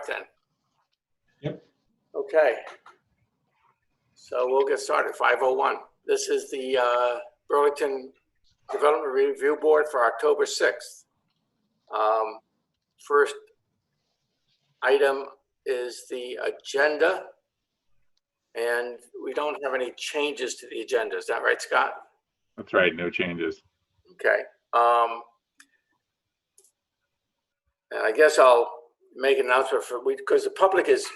start then? Yep. Okay. So we'll get started, 5:01. This is the Burlington Development Review Board for October 6th. First item is the agenda, and we don't have any changes to the agenda. Is that right, Scott? That's right, no changes. Okay. And I guess I'll make an announcement for because the public is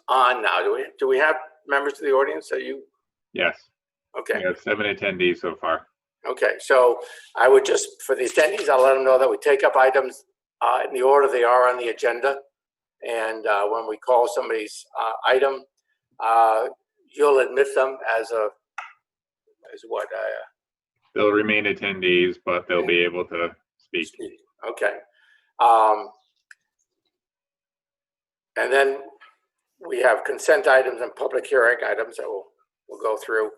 on now. Do we have members of the audience? Are you? Yes. Okay. We have 7 attendees so far. Okay, so I would just, for the attendees, I'll let them know that we take up items in the order they are on the agenda. And when we call somebody's item, you'll admit them as what? They'll remain attendees, but they'll be able to speak. Okay. And then we have consent items and public hearing items that we'll go through.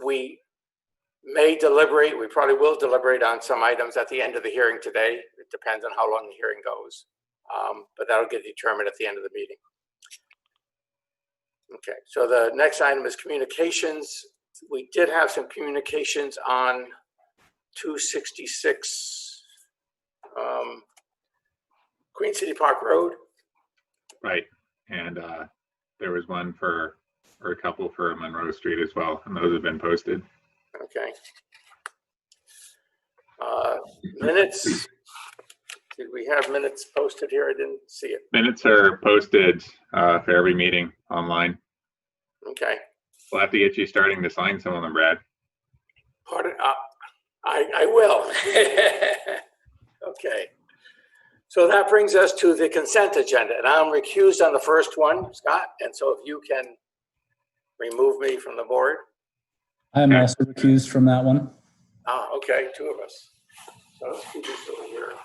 We may deliberate, we probably will deliberate on some items at the end of the hearing today. It depends on how long the hearing goes, but that'll get determined at the end of the meeting. Okay, so the next item is communications. We did have some communications on 266 Queen City Park Road. Right, and there was one for a couple for Monroe Street as well, and those have been posted. Okay. Minutes. Did we have minutes posted here? I didn't see it. Minutes are posted for every meeting online. Okay. We'll have to get you starting to sign some of them, Brad. Pardon? I will. Okay. So that brings us to the consent agenda, and I'm recused on the first one, Scott. And so if you can remove me from the board. I'm also recused from that one. Ah, okay, two of us. So let's keep this over here.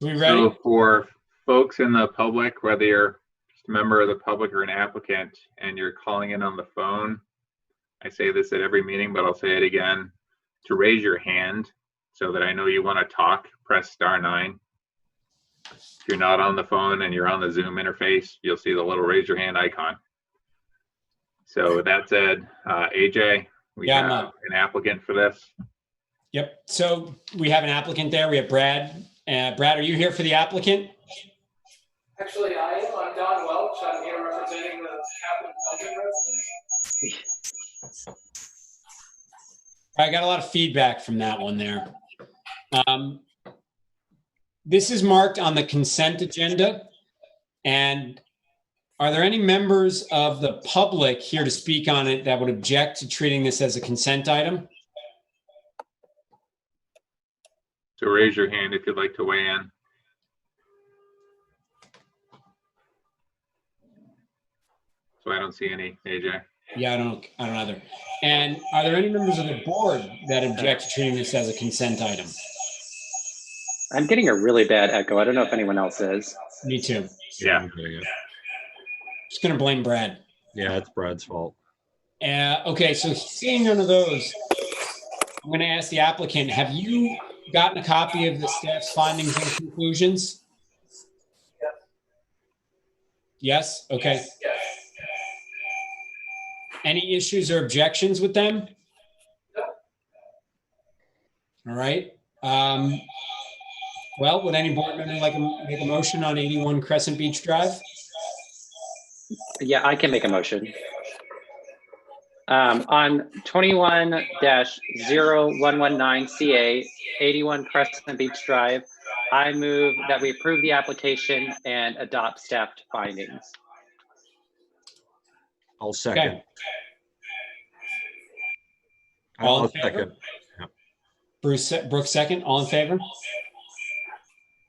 We ready? So for folks in the public, whether you're just a member of the public or an applicant and you're calling in on the phone, I say this at every meeting, but I'll say it again, to raise your hand so that I know you want to talk, press *9. If you're not on the phone and you're on the Zoom interface, you'll see the little raise your hand icon. So with that said, AJ, we have an applicant for this. Yep, so we have an applicant there. We have Brad. Brad, are you here for the applicant? Actually, I am. I'm Don Welch. I'm here representing the Kaplan Feldman residents. I got a lot of feedback from that one there. This is marked on the consent agenda. And are there any members of the public here to speak on it that would object to treating this as a consent item? So raise your hand if you'd like to weigh in. So I don't see any, AJ. Yeah, I don't either. And are there any members of the board that object to treating this as a consent item? I'm getting a really bad echo. I don't know if anyone else is. Me too. Yeah. Just gonna blame Brad. Yeah, it's Brad's fault. Okay, so seeing none of those, I'm gonna ask the applicant, have you gotten a copy of the staff's findings and conclusions? Yes? Okay. Yes. Any issues or objections with them? No. All right. Well, would any board member like to make a motion on 81 Crescent Beach Drive? Yeah, I can make a motion. On 21-0119CA, 81 Crescent Beach Drive, I move that we approve the application and adopt staff findings. I'll second. Okay. All in favor? Second. Yeah. Brooks second. All in favor?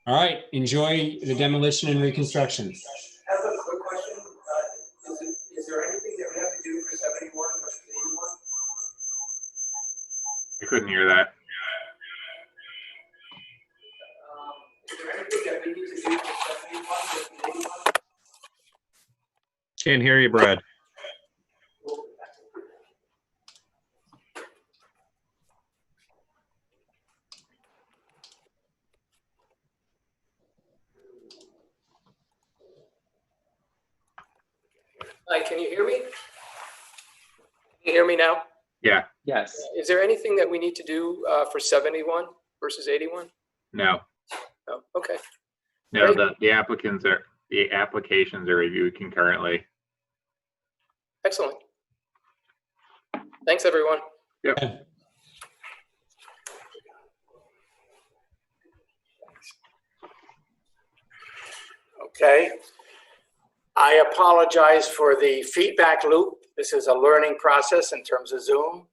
All right. Enjoy the demolition and reconstruction. I have a quick question. Is there anything that we have to do for 71 versus 81? I couldn't hear that. Is there anything that we need to do for 71 Can't hear you, Brad. Hi, can you hear me? Can you hear me now? Yeah, Yes. Is there anything that we need to do for 71 versus 81? no, Oh, okay. no, Great. the applications are reviewed concurrently. Excellent. Thanks, everyone. Yep. Okay. I apologize for the feedback loop. This is a learning process in terms of Zoom.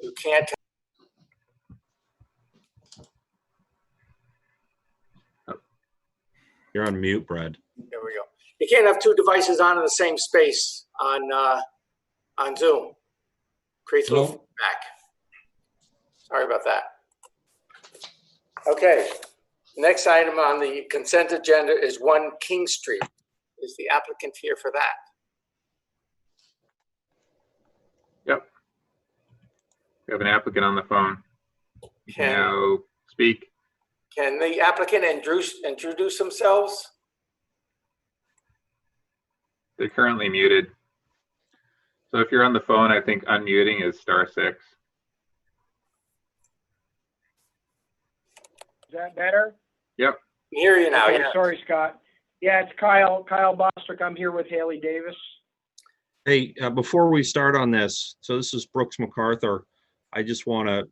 You can't. You're on mute, Brad. There we go. You can't have two devices on in the same space on Zoom. Creates a little feedback. Sorry about that. Okay. Next item on the consent agenda is 1 King Street. Is the applicant here for that? Yep. We have an applicant on the phone. Now speak. Can the applicant introduce themselves? They're currently muted. So if you're on the phone, I think unmuting is *6. Is that better? Yep. I hear you now. Okay, Yeah. sorry, Scott. Yeah, it's Kyle Bostrick. I'm here with Haley Davis. Hey, before we start on this, so this is Brooks MacArthur. I just want to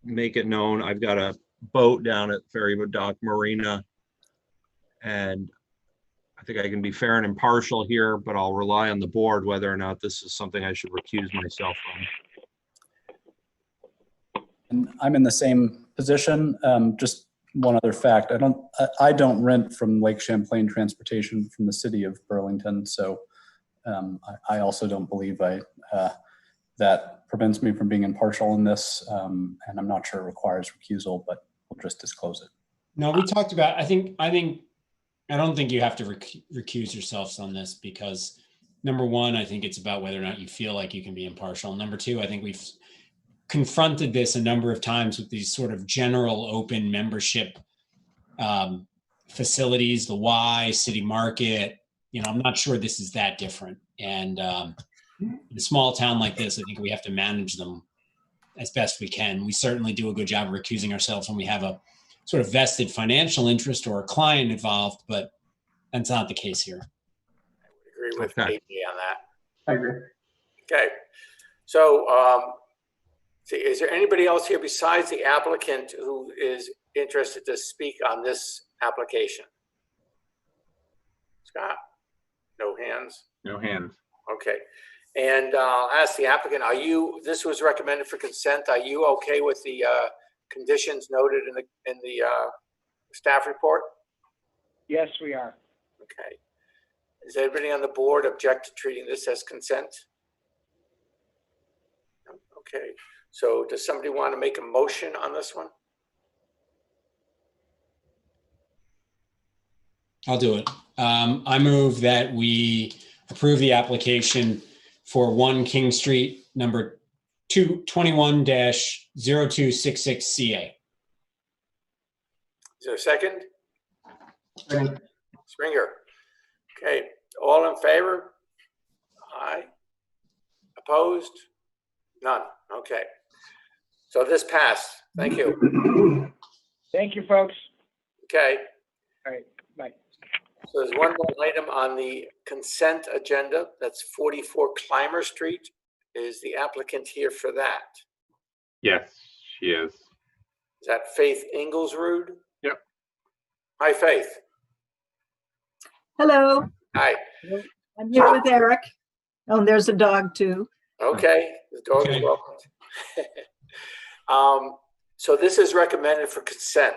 make it known I've got a boat down at Ferrywood Dock Marina, and I think I can be fair and impartial here, but I'll rely on the board whether or not this is something I should recuse myself from. And I'm in the same position. Just one other fact: I don't rent from Lake Champlain Transportation from the city of Burlington, so I also don't believe that prevents me from being impartial in this, and I'm not sure it requires recusal, but we'll just disclose it. No, we talked about, I don't think you have to recuse yourselves on this because number one, I think it's about whether or not you feel like you can be impartial. Number two, I think we've confronted this a number of times with these sort of general open membership facilities, the Y, City Market. I'm not sure this is that different. And in a small town like this, I think we have to manage them as best we can. We certainly do a good job of recusing ourselves when we have a sort of vested financial interest or a client involved, but that's not the case here. I would agree with Okay. AJ on that. I agree. Okay. So, is there anybody else here besides the applicant who is interested to speak on this application? Scott? No hands? No hands. Okay. And I'll ask the applicant, this was recommended for consent. Are you okay with the conditions noted in the staff report? Yes, we are. Okay. Does anybody on the board object to treating this as consent? No? Okay. So does somebody want to make a motion on this one? I'll do it. I move that we approve the application for 1 King Street, number 221-0266CA. Is there a second? Springer. Okay. All in favor? Aye. Opposed? None. Okay. So this passed. Thank you. Thank you, folks. Okay. All right, bye. So there's one more item on the consent agenda. That's 44 Clymer Street. Is the applicant here for that? Yes, she is. Is that Faith Ingulsrud? Yep. Hi, Faith. Hello, Hi. I'm here with Eric. Oh, and there's a dog too. Okay. The dog is Okay. welcome. So this is recommended for consent,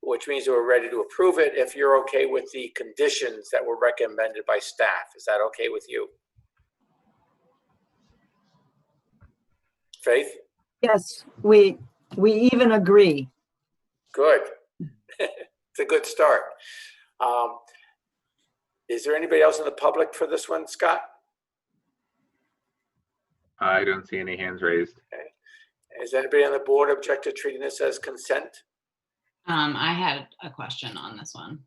which means we're ready to approve it if you're okay with the conditions that were recommended by staff. Is that okay with you? Faith? Yes, we even agree. Good. It's a good start. Is there anybody else in the public for this one, Scott? I don't see any hands raised. Is anybody on the board object to treating this as consent? I had a question on this one.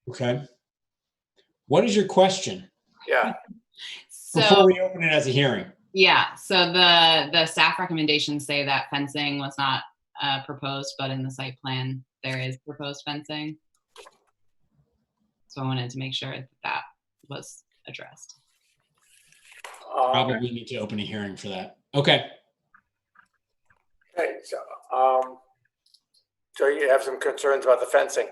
Okay. What is your question? Yeah. Before So, we open it as a hearing. yeah, so the staff recommendations say that fencing was not proposed, but in the site plan, there is proposed fencing. So I wanted to make sure that that was addressed. Probably need to open a hearing for that. Okay. Okay, so you have some concerns about the fencing?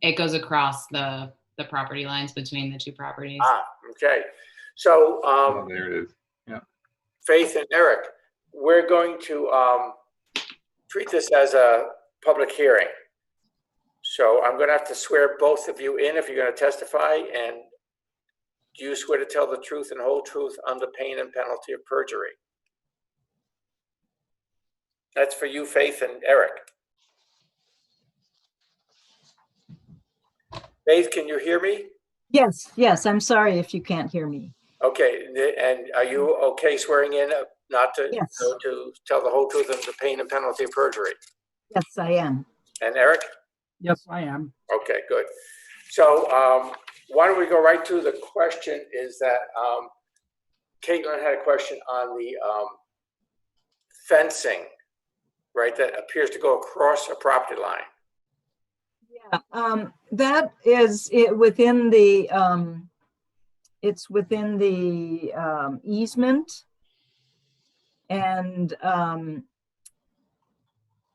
It goes across the property lines between the two properties. Okay. So, Oh, there it is. Yeah. Faith and Eric, we're going to treat this as a public hearing. So I'm going to have to swear both of you in if you're going to testify. And do you swear to tell the truth and whole truth under pain and penalty of perjury? That's for you, Faith and Eric. Faith, can you hear me? Yes, I'm sorry if you can't hear me. Okay, and are you okay swearing in not to, Yes. to tell the whole truth under pain and penalty of perjury? Yes, I am. And Eric? Yes, I am. Okay, good. So why don't we go right to the question is that Caitlin had a question on the fencing, right, that appears to go across a property line. Yeah, that is it within the, it's within the easement. And,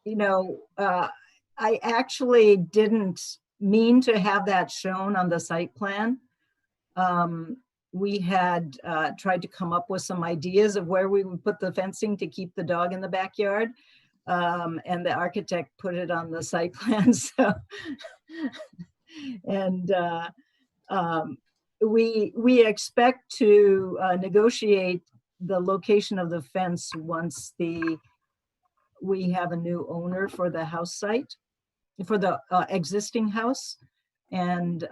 you know, I actually didn't mean to have that shown on the site plan. We had tried to come up with some ideas of where we would put the fencing to keep the dog in the backyard. And the architect put it on the site plan. So, and we expect to negotiate the location of the fence once we have a new owner for the house site, for the existing house. And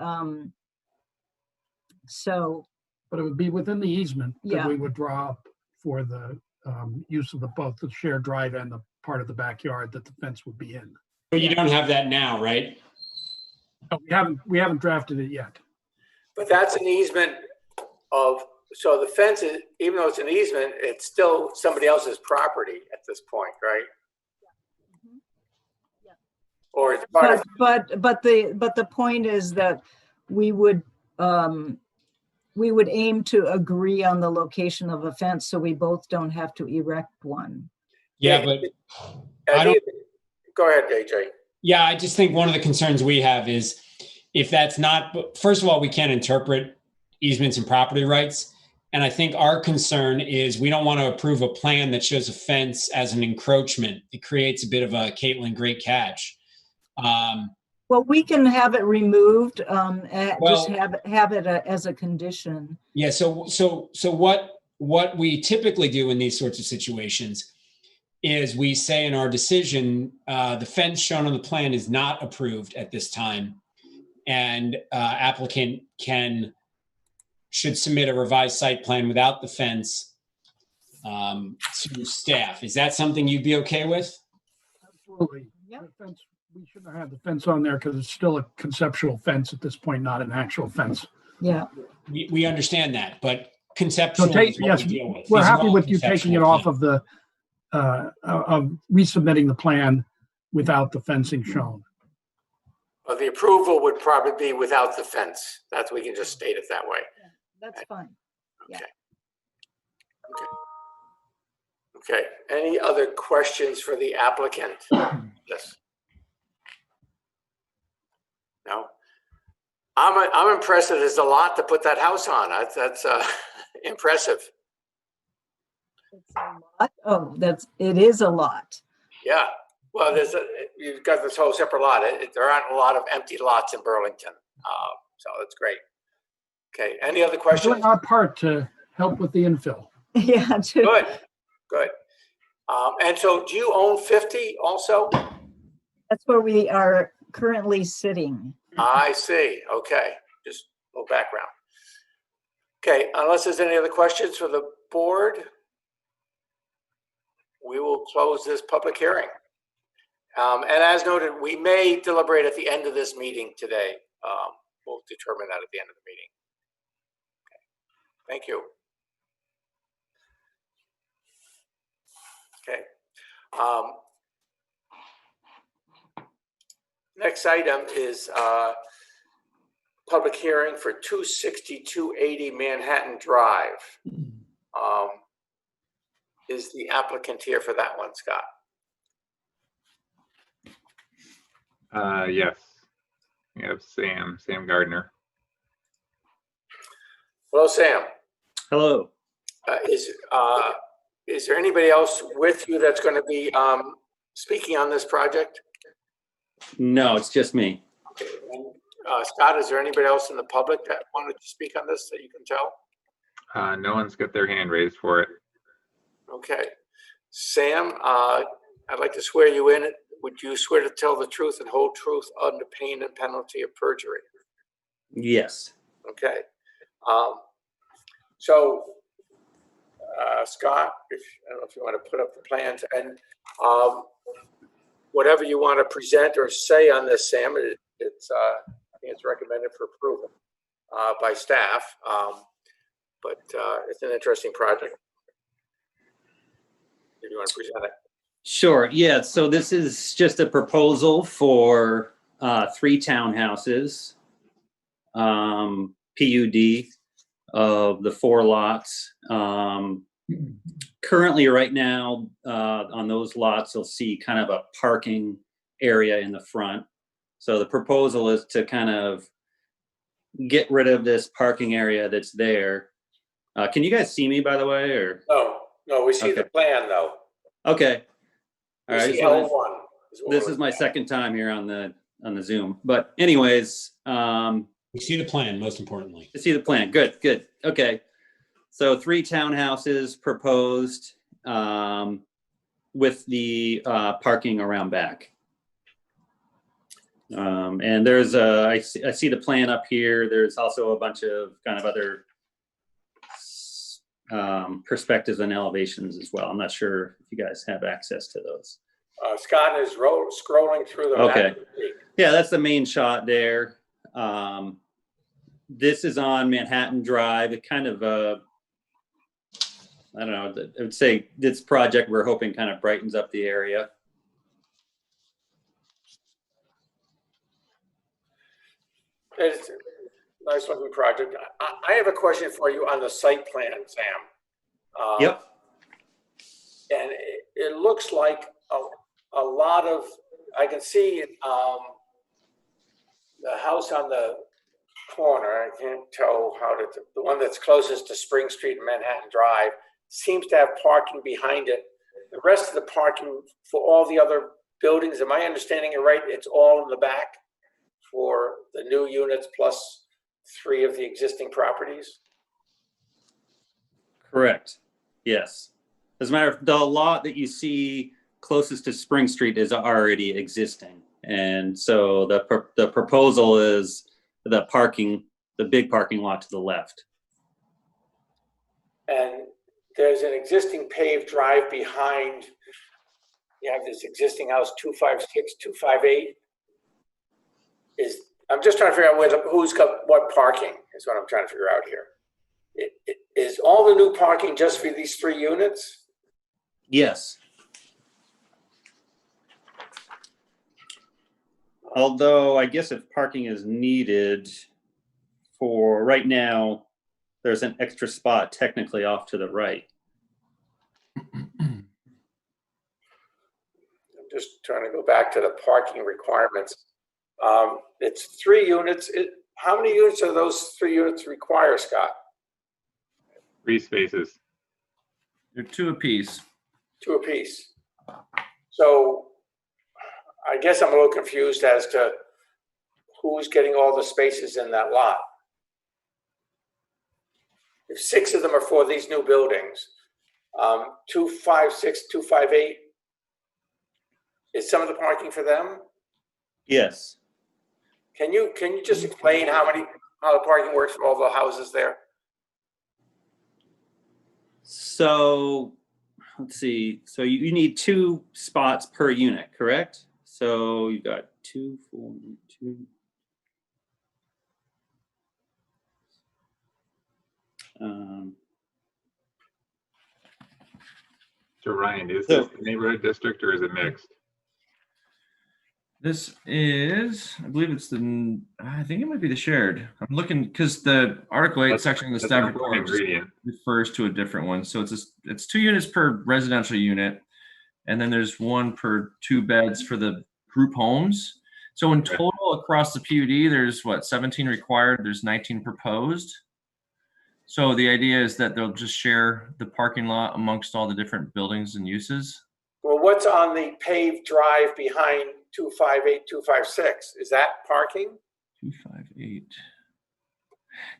so. But it would be within the easement that Yeah. we would draw up for the use of both the shared drive and the part of the backyard that the fence would be in. But you don't have that now, right? No, we haven't drafted it yet. But that's an easement of, so the fence is, even though it's an easement, it's still somebody else's property at this point, right? Yeah. Or it's part of, But the point is that we would aim to agree on the location of a fence so we both don't have to erect one. Yeah, but I don't. Go ahead, AJ. Yeah, I just think one of the concerns we have is if that's not, first of all, we can't interpret easements and property rights. And I think our concern is we don't want to approve a plan that shows a fence as an encroachment. It creates a bit of a Caitlin great catch. Well, we can have it removed, just Well- have it as a condition. Yeah. So what we typically do in these sorts of situations is we say in our decision, the fence shown on the plan is not approved at this time, and applicant should submit a revised site plan without the fence to staff. Is that something you'd be okay with? Absolutely. Yep. The fence, we shouldn't have the fence on there because it's still a conceptual fence at this point, not an actual fence. Yeah. We understand that, but So conceptual is what yes, we deal with. we're These are happy all with you taking it conceptual off things. of the, of resubmitting the plan without the fencing shown. Well, the approval would probably be without the fence. That's, we can just state it that way. That's fine. Okay. Any other questions for the applicant? Yes. No? I'm impressed that there's a lot to put that house on. That's impressive. It's a lot. Oh, it is a lot. Yeah. Well, you've got this whole separate lot. There aren't a lot of empty lots in Burlington. So that's great. Okay. Any other We're questions? doing our part to help with the infill. Yeah. Good. Good. And so do you own 50 also? That's where we are currently sitting. I see. Okay, just a little background. Okay, unless there's any other questions for the board, we will close this public hearing. And as noted, we may deliberate at the end of this meeting today. We'll determine that at the end of the meeting. Okay. Thank you. Okay. Next item is public hearing for 26280 Manhattan Drive. Is the applicant here for that one, Scott? Yes. We have Sam Gardner. Hello, Sam. Hello. Is there anybody else with you that's going to be speaking on this project? No, it's just me. Okay. Scott, is there anybody else in the public that wanted to speak on this that you can tell? No one's got their hand raised for it. Okay. Sam, I'd like to swear you in. Would you swear to tell the truth and whole truth under pain and penalty of perjury? Yes. Okay. Scott, I don't know if you want to put up the plans, and whatever you want to present or say on this, Sam, I think it's recommended for approval by staff, but it's an interesting project. If you want to present it. Sure. Yeah. So this is just a proposal for 3 townhouses, PUD of the 4 lots. Currently, right now, on those lots, you'll see kind of a parking area in the front. So the proposal is to kind of get rid of this parking area that's there. Can you guys see me, by the way, or? No, we see the plan though. Okay. All right. L1. This is my second time here on the Zoom, but anyways, We see the plan, most importantly. to see the plan. Good. Okay. So 3 townhouses proposed with the parking around back. And there's I see the plan up here. There's also a bunch of kind of other perspectives and elevations as well. I'm not sure if you guys have access to those. Scott is scrolling through the map. Okay. Yeah, that's the main shot there. This is on Manhattan Drive. It kind of, I don't know, I would say this project we're hoping kind of brightens up the area. It's a nice looking project. I have a question for you on the site plan, Sam. Yep. And it looks like a lot of, I can see the house on the corner, I can't tell the one that's closest to Spring Street and Manhattan Drive seems to have parking behind it. The rest of the parking for all the other buildings, am I understanding it right? It's all in the back for the new units plus 3 of the existing properties? Correct. Yes. As a matter of the lot that you see closest to Spring Street is already existing. And so the proposal is the big parking lot to the left. And there's an existing paved drive behind, you have this existing house, 256, 258. I'm just trying to figure out who's got what parking is what I'm trying to figure out here. Is all the new parking just for these 3 units? Yes. Although I guess if parking is needed for right now, there's an extra spot technically off to the right. I'm just trying to go back to the parking requirements. It's 3 units. How many units are those 3 units require, Scott? 3 spaces. They're 2 apiece. 2 apiece. So I guess I'm a little confused as to who's getting all the spaces in that lot. If 6 of them are for these new buildings, 256, 258, is some of the parking for them? Yes. Can you just explain how the parking works for all the houses there? So let's see. So you need 2 spots per unit, correct? So you got 2, 4, 2. So Ryan, is this the neighborhood district or is it mixed? This is, I believe it's I think it might be the shared. I'm looking, because the Article 8 section of the staff report refers to a different one. So it's 2 units per residential unit. And then there's 1 per 2 beds for the group homes. So in total across the PUD, there's 17 required, there's 19 proposed. So the idea is that they'll just share the parking lot amongst all the different buildings and uses. Well, what's on the paved drive behind 258, 256? Is that parking? 258.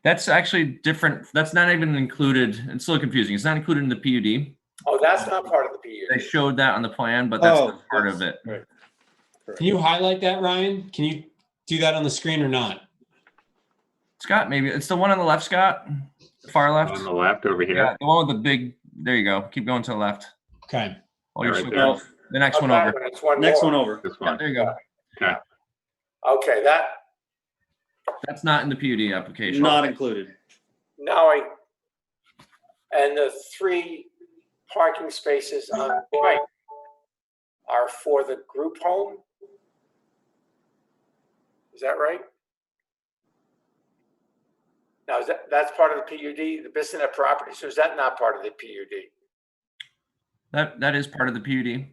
That's actually different. That's not even included. It's a little confusing. It's not included in the PUD. Oh, that's not part of the PUD. They showed that on the plan, but that's not part of it. Right. Can you highlight that, Ryan? Can you do that on the screen or not? Scott, maybe it's the one on the left, Scott. Far left. On the left over here. Yeah, the one with the big. There you go. Keep going to the left. Okay. Oh, you're Right so there. close. The next one over. Next one over. This Yeah, one. there you go. Okay. Okay, That's not in the PUD application. Not included. and the 3 parking spaces on the right are for the group home? Is that right? Now, that's part of the PUD, the Bissonnette property, so is that not part of the PUD? That is part of the PUD.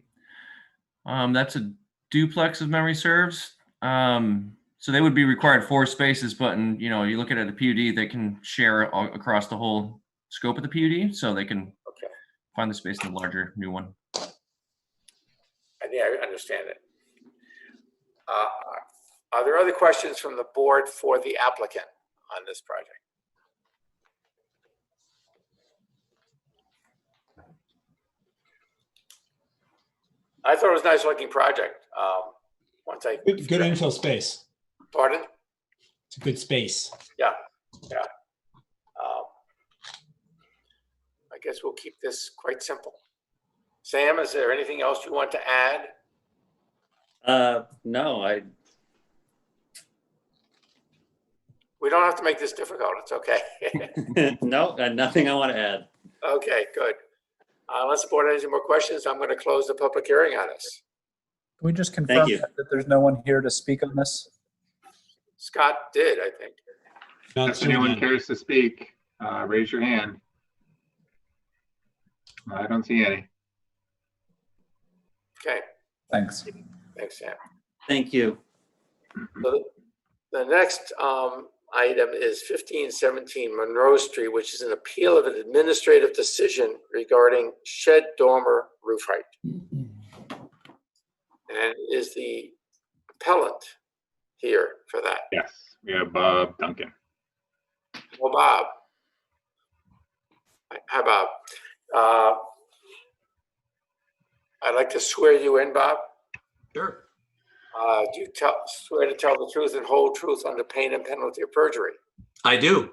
That's a duplex, if memory serves. So they would be required 4 spaces, but you look at it at the PUD, they can share across the whole scope of the PUD, so they can find the space in the larger new one. I understand it. Are there other questions from the board for the applicant on this project? I thought it was a nice looking project. Good infill space. Pardon? It's a good space. Yeah. I guess we'll keep this quite simple. Sam, is there anything else you want to add? No, We don't have to make this difficult. It's okay. no, nothing I want to add. Okay, good. Unless the board has any more questions, I'm going to close the public hearing on this. Can we just confirm that there's no one here to speak on this? Scott did, I think. If anyone cares to speak, raise your hand. I don't see any. Okay. Thanks. Thanks, Sam. Thank you. So the next item is 1517 Monroe Street, which is an appeal of an administrative decision regarding shed dormer roof height. And is the appellant here for that? Yes, we have Bob Duncan. Well, Bob. Hi, Bob. I'd like to swear you in, Bob. Sure. Do you swear to tell the truth and whole truth under pain and penalty of perjury? I do.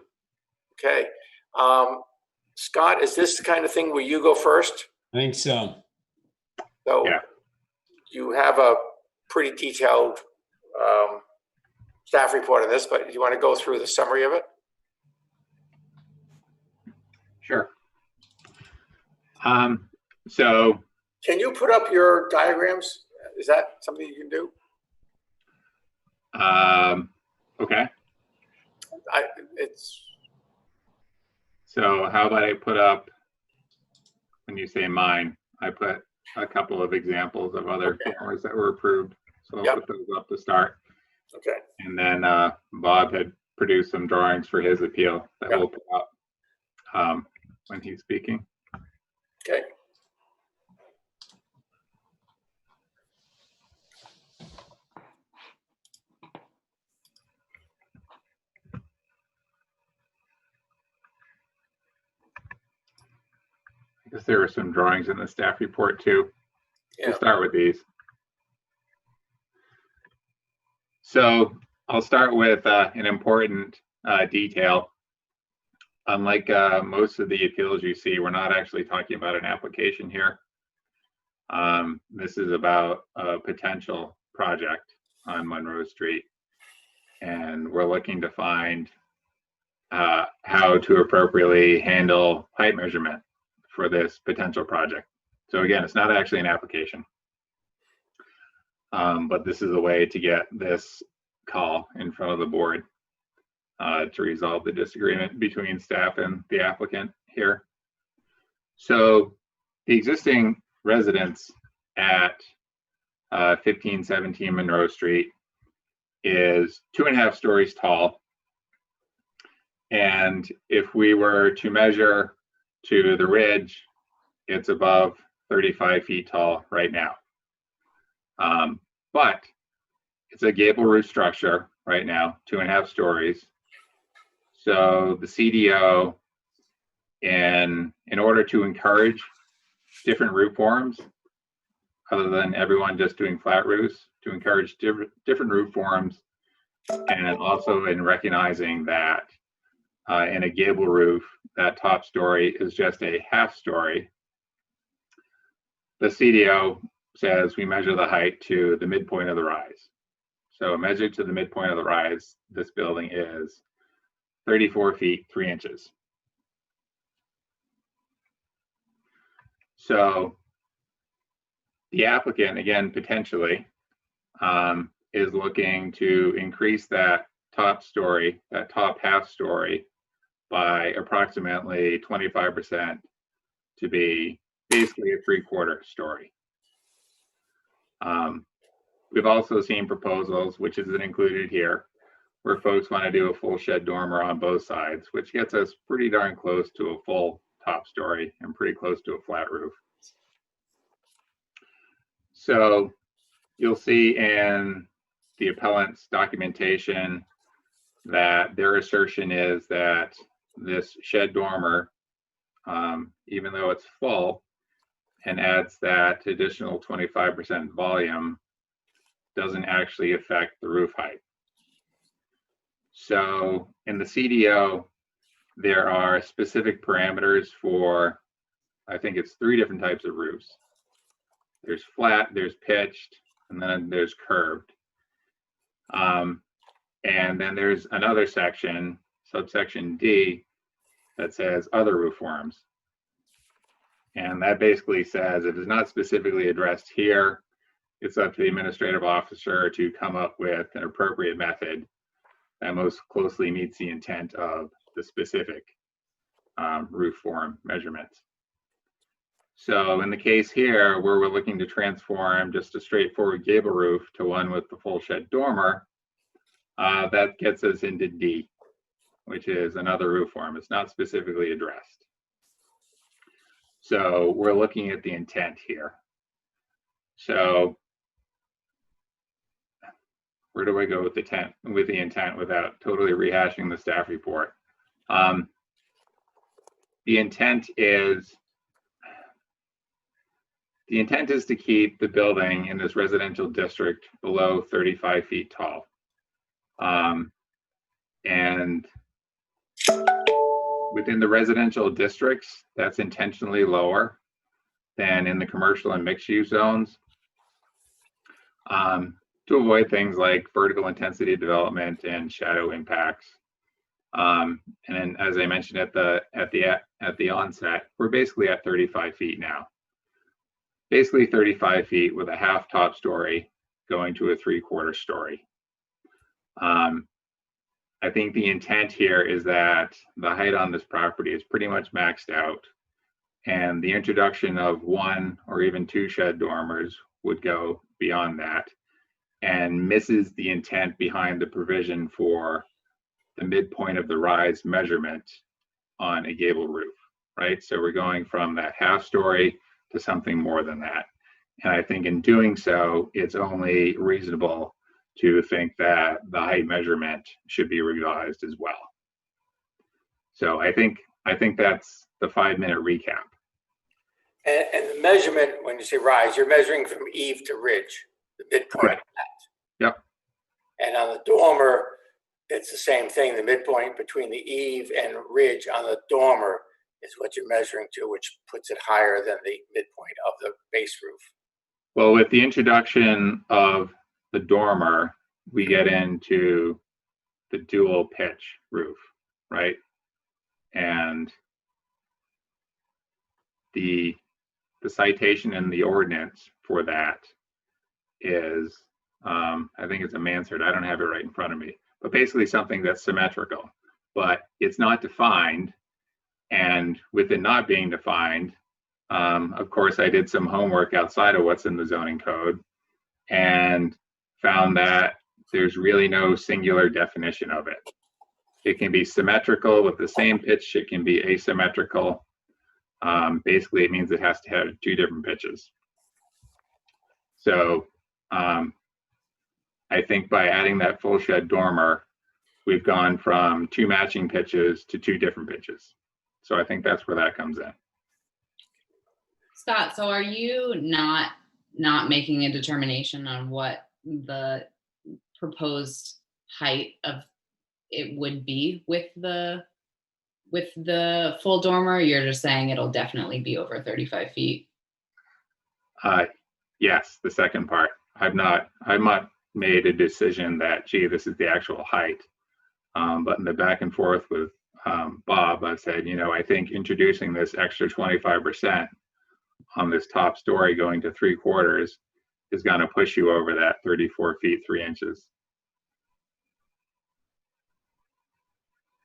Okay. Scott, is this the kind of thing where you go first? I think so. So Yeah. You have a pretty detailed staff report on this, but do you want to go through the summary of it? Sure. So Can you put up your diagrams? Is that something you can do? okay. It's So how about I put up, when you say mine, I put a couple of examples of other cameras that were approved. So I'll put those up to start. okay. And then Bob had produced some drawings for his appeal that we'll put up when he's speaking. Okay. I guess there were some drawings in the staff report too. Yeah. We'll start with these. So I'll start with an important detail. Unlike most of the appeals you see, we're not actually talking about an application here. This is about a potential project on Monroe Street. And we're looking to find how to appropriately handle height measurement for this potential project. So again, it's not actually an application, but this is a way to get this call in front of the board to resolve the disagreement between staff and the applicant here. So the existing residence at 1517 Monroe Street is 2.5 stories tall. And if we were to measure to the ridge, it's above 35 feet tall right now. But it's a gable roof structure right now, 2.5 stories. So the CDO, in order to encourage different roof forms, other than everyone just doing flat roofs, to encourage different roof forms, and also in recognizing that in a gable roof, that top story is just a half story. The CDO says we measure the height to the midpoint of the rise. So measured to the midpoint of the rise, this building is 34 feet, 3 inches. So the applicant, again, potentially, is looking to increase that top story, that top half story, by approximately 25% to be basically a 3/4 story. We've also seen proposals, which isn't included here, where folks want to do a full shed dormer on both sides, which gets us pretty darn close to a full top story and pretty close to a flat roof. So you'll see in the appellant's documentation that their assertion is that this shed dormer, even though it's full and adds that additional 25% volume, doesn't actually affect the roof height. So in the CDO, there are specific parameters for, I think it's 3 different types of roofs. There's flat, there's pitched, and then there's curved. And then there's another section, subsection D, that says other roof forms. And that basically says if it's not specifically addressed here, it's up to the administrative officer to come up with an appropriate method that most closely meets the intent of the specific roof form measurements. So in the case here, where we're looking to transform just a straightforward gable roof to one with the full shed dormer, that gets us into D, which is another roof form. It's not specifically addressed. So we're looking at the intent here. So where do I go with the intent without totally rehashing the staff report? The intent is to keep the building in this residential district below 35 feet tall. And within the residential districts, that's intentionally lower than in the commercial and mixed use zones, to avoid things like vertical intensity development and shadow impacts. And then, as I mentioned at the onset, we're basically at 35 feet now. Basically 35 feet with a half top story going to a 3/4 story. I think the intent here is that the height on this property is pretty much maxed out, and the introduction of 1 or even 2 shed dormers would go beyond that and misses the intent behind the provision for the midpoint of the rise measurement on a gable roof, right? So we're going from that half story to something more than that. And I think in doing so, it's only reasonable to think that the height measurement should be revised as well. So I think that's the 5-minute recap. And the measurement, when you say rise, you're measuring from eave to ridge, the midpoint. Correct. Of that. Yep. And on the dormer, it's the same thing. The midpoint between the eave and ridge on the dormer is what you're measuring to, which puts it higher than the midpoint of the base roof. Well, with the introduction of the dormer, we get into the dual pitch roof, right? And the citation in the ordinance for that is, I think it's a mansard. I don't have it right in front of me, but basically something that's symmetrical, but it's not defined. And with it not being defined, of course, I did some homework outside of what's in the zoning code and found that there's really no singular definition of it. It can be symmetrical with the same pitch. It can be asymmetrical. Basically, it means it has to have 2 different pitches. So I think by adding that full shed dormer, we've gone from 2 matching pitches to 2 different pitches. So I think that's where that comes in. Scott, so are you not making a determination on what the proposed height of it would be with the full dormer? You're just saying it'll definitely be over 35 feet? Yes, the second part. I've not made a decision that, gee, this is the actual height. But in the back and forth with Bob, I said, I think introducing this extra 25% on this top story going to 3/4 is going to push you over that 34 feet 3 inches.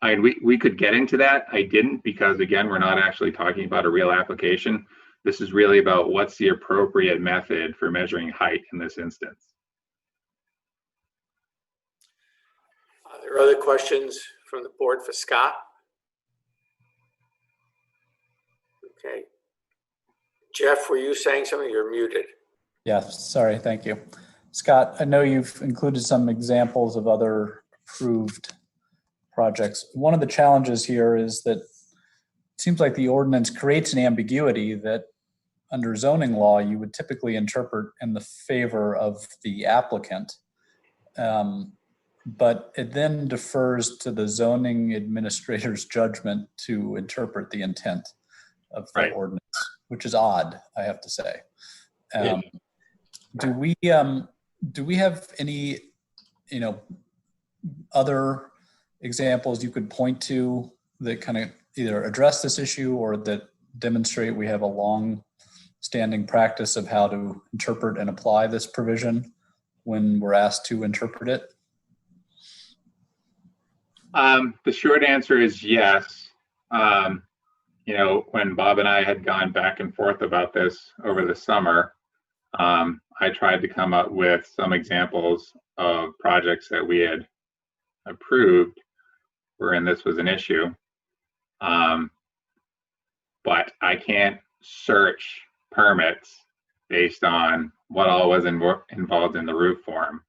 I mean, we could get into that. I didn't, because again, we're not actually talking about a real application. This is really about what's the appropriate method for measuring height in this instance. Are there other questions from the board for Scott? Okay. Jeff, were you saying something? You're muted. Yes, sorry, thank you. Scott, I know you've included some examples of other approved projects. One of the challenges here is that it seems like the ordinance creates an ambiguity that under zoning law, you would typically interpret in the favor of the applicant. But it then defers to the zoning administrator's judgment to interpret the intent of the ordinance, which is odd, I have to say. Do we have any, other examples you could point to that kind of either address this issue or that demonstrate we have a long-standing practice of how to interpret and apply this provision when we're asked to interpret it? The short answer is yes. When Bob and I had gone back and forth about this over the summer, I tried to come up with some examples of projects that we had approved wherein this was an issue. But I can't search permits based on what all was involved in the roof form.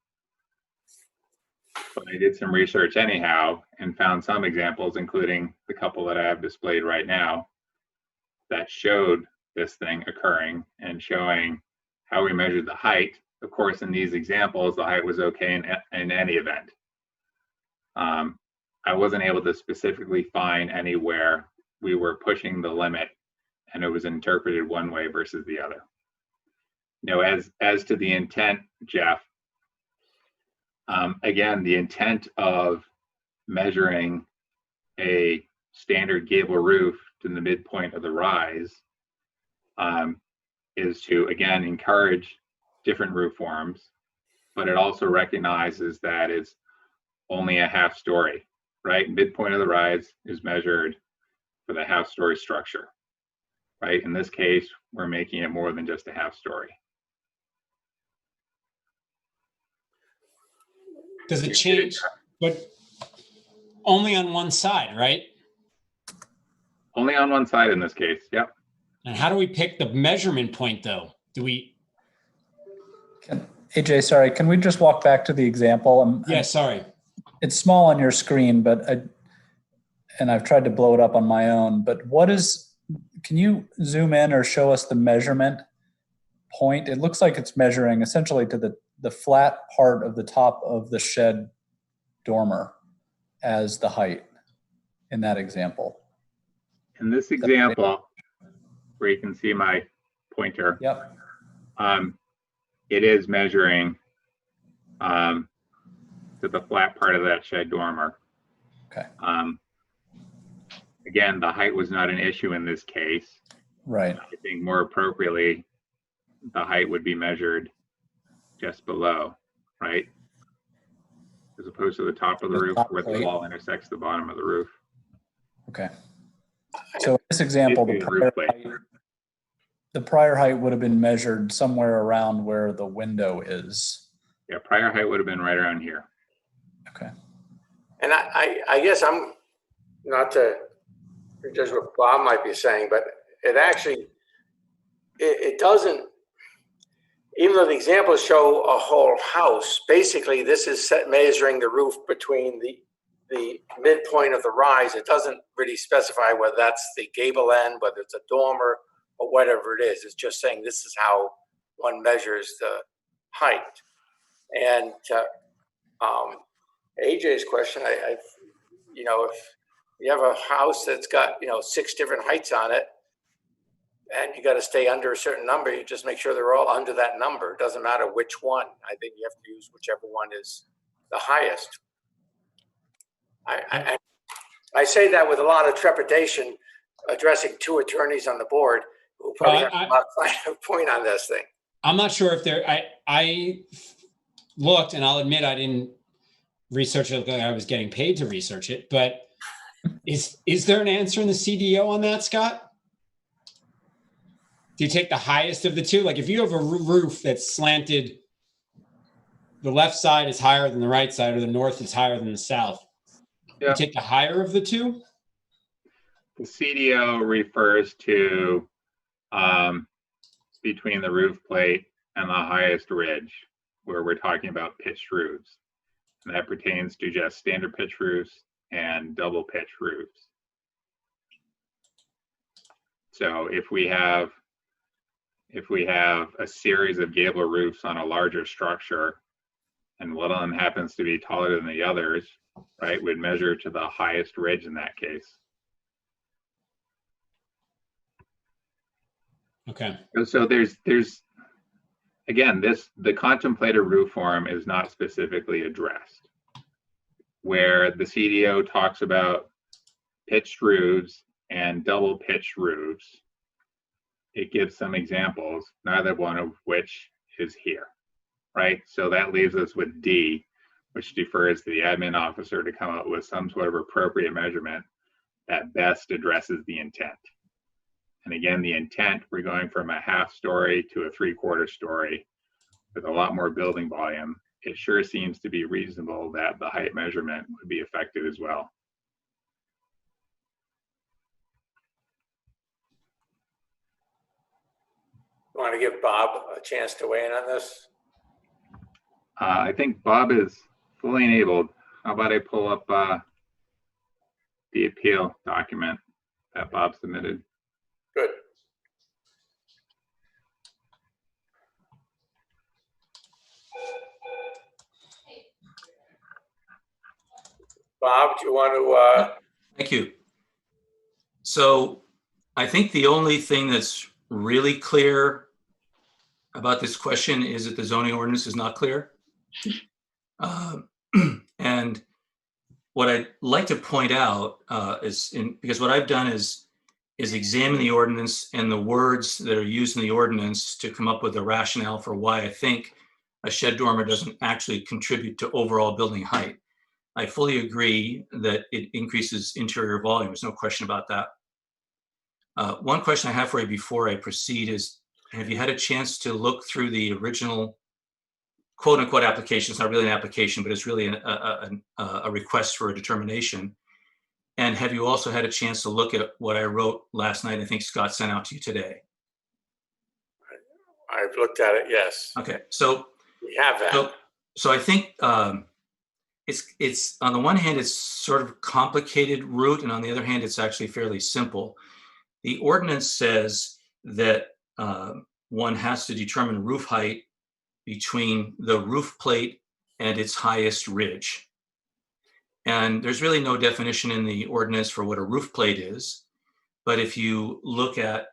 But I did some research anyhow and found some examples, including the couple that I have displayed right now, that showed this thing occurring and showing how we measured the height. Of course, in these examples, the height was okay in any event. I wasn't able to specifically find anywhere we were pushing the limit and it was interpreted one way versus the other. As to the intent, Jeff, again, the intent of measuring a standard gable roof to the midpoint of the rise is to, again, encourage different roof forms, but it also recognizes that it's only a half story, right? Midpoint of the rise is measured for the half story structure, right? In this case, we're making it more than just a half story. Does it change? But only on one side, right? Only on one side in this case, yep. And how do we pick the measurement point, though? AJ, sorry, can we just walk back to the example? Sorry. It's small on your screen, but I've tried to blow it up on my own, but can you zoom in or show us the measurement point? It looks like it's measuring essentially to the flat part of the top of the shed dormer as the height in that example. In this example, where you can see my pointer, Yep. it is measuring to the flat part of that shed dormer. Okay. Again, the height was not an issue in this case. Right. I think more appropriately, the height would be measured just below, right? As opposed to the top of the roof where the wall intersects the bottom of the roof. Okay. So in this example, Basically, the roof plate. the prior height would have been measured somewhere around where the window is. Yeah, prior height would have been right around here. Okay. And I guess I'm not to judge what Bob might be saying, but it actually, it doesn't, even though the examples show a whole house, basically this is measuring the roof between the midpoint of the rise. It doesn't really specify whether that's the gable end, whether it's a dormer, or whatever it is. It's just saying this is how one measures the height. And AJ's question, you know, if you have a house that's got, you know, 6 different heights on it, and you got to stay under a certain number, you just make sure they're all under that number. It doesn't matter which one. I think you have to use whichever one is the highest. I say that with a lot of trepidation, addressing 2 attorneys on the board who probably have a lot of point on this thing. I'm not sure if there, I looked, and I'll admit I didn't research it like I was getting paid to research it, but is there an answer in the CDO on that, Scott? Do you take the highest of the 2? Like if you have a roof that's slanted, the left side is higher than the right side, or the north is higher than the south. Yeah. You take the higher of the 2? The CDO refers to between the roof plate and the highest ridge, where we're talking about pitched roofs. And that pertains to just standard pitch roofs and double pitch roofs. So if we have a series of gable roofs on a larger structure, and one of them happens to be taller than the others, right, we'd measure to the highest ridge in that case. Okay. So there's again, the contemplated roof form is not specifically addressed. Where the CDO talks about pitched roofs and double pitched roofs, it gives some examples, neither one of which is here, right? So that leaves us with D, which defers to the admin officer to come up with some sort of appropriate measurement that best addresses the intent. And again, the intent, we're going from a 1/2 story to a 3/4 story with a lot more building volume. It sure seems to be reasonable that the height measurement would be affected as well. You want to give Bob a chance to weigh in on this? I think Bob is fully enabled. How about I pull up the appeal document that Bob submitted? Good. Bob, do you want to? Thank you. So I think the only thing that's really clear about this question is that the zoning ordinance is not clear. And what I'd like to point out because what I've done is examine the ordinance and the words that are used in the ordinance to come up with a rationale for why I think a shed dormer doesn't actually contribute to overall building height. I fully agree that it increases interior volume. There's no question about that. One question I have for you before I proceed is, have you had a chance to look through the original quote unquote application? It's not really an application, but it's really a request for a determination. And have you also had a chance to look at what I wrote last night? I think Scott sent out to you today. I've looked at it, yes. Okay, so we have that. So I think it's on the one hand, it's sort of complicated route, and on the other hand, it's actually fairly simple. The ordinance says that one has to determine roof height between the roof plate and its highest ridge. And there's really no definition in the ordinance for what a roof plate is. But if you look at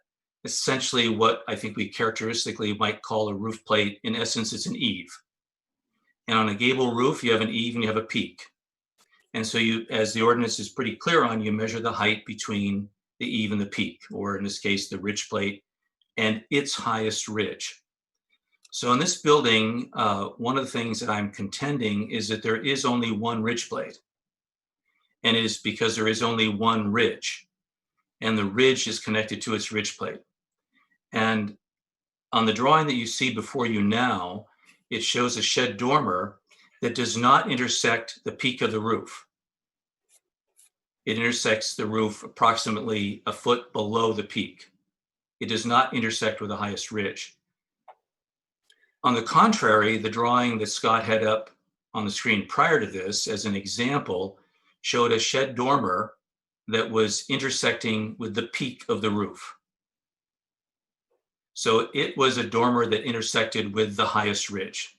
essentially what I think we characteristically might call a roof plate, in essence, it's an eave. And on a gable roof, you have an eave and you have a peak. And so you, as the ordinance is pretty clear on, you measure the height between the eave and the peak, or in this case, the ridge plate and its highest ridge. So in this building, one of the things that I'm contending is that there is only one ridge plate. And it is because there is only one ridge, and the ridge is connected to its ridge plate. And on the drawing that you see before you now, it shows a shed dormer that does not intersect the peak of the roof. It intersects the roof approximately a foot below the peak. It does not intersect with the highest ridge. On the contrary, the drawing that Scott had up on the screen prior to this, as an example, showed a shed dormer that was intersecting with the peak of the roof. So it was a dormer that intersected with the highest ridge.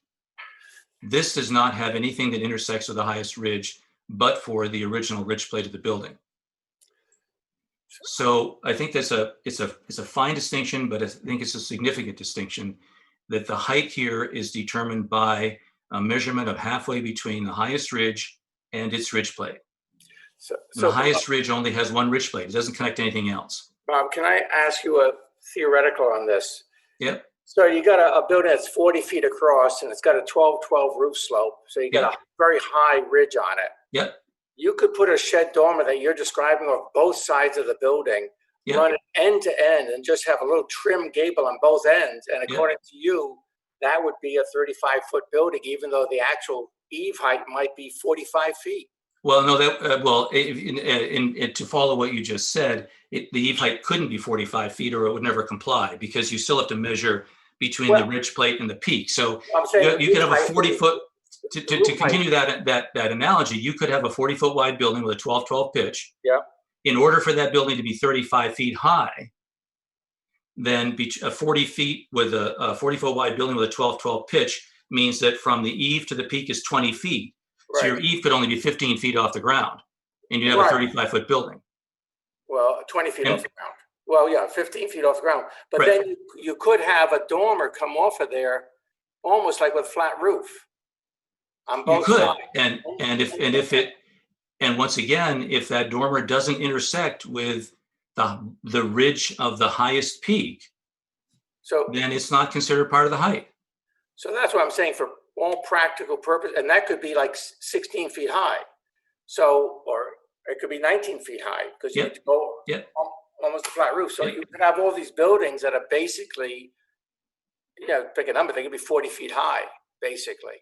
This does not have anything that intersects with the highest ridge, but for the original ridge plate of the building. So I think that's it's a fine distinction, but I think it's a significant distinction, that the height here is determined by a measurement of halfway between the highest ridge and its ridge plate. So the highest ridge only has one ridge plate. It doesn't connect to anything else. Bob, can I ask you a theoretical on this? Yep. So you got a building that's 40 feet across and it's got a 12-12 roof slope. So you got a very high ridge on it. Yep. You could put a shed dormer that you're describing on both sides of the building, run it end to end, and just have a little trim gable on both ends. And according to you, that would be a 35-foot building, even though the actual eave height might be 45 feet. Well, no, that to follow what you just said, the eave height couldn't be 45 feet or it would never comply, because you still have to measure between the ridge plate and the peak. So you could have a 40-foot, to continue that analogy, you could have a 40-foot wide building with a 12-12 pitch. Yeah. In order for that building to be 35 feet high, then 40 feet with a 40-foot wide building with a 12-12 pitch means that from the eave to the peak is 20 feet. So your eave could only be 15 feet off the ground, and you have a 35-foot building. Well, 20 feet off the ground. Well, yeah, 15 feet off the ground. But then you could have a dormer come off of there, almost like with a flat roof. On both sides. And once again, if that dormer doesn't intersect with the ridge of the highest peak, then it's not considered part of the height. So that's what I'm saying, for all practical purpose, and that could be like 16 feet high. So, or it could be 19 feet high, because you have to go almost a flat roof. So you could have all these buildings that are basically, pick a number, they could be 40 feet high, basically,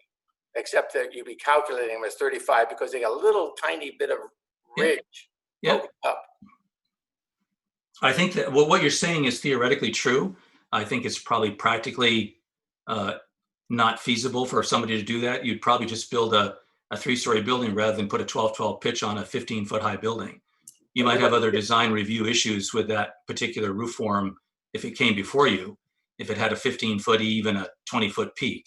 except that you'd be calculating them as 35 because they got a little tiny bit of ridge up. I think that what you're saying is theoretically true. I think it's probably practically not feasible for somebody to do that. You'd probably just build a 3-story building rather than put a 12-12 pitch on a 15-foot high building. You might have other design review issues with that particular roof form if it came before you, if it had a 15-foot eave and a 20-foot peak.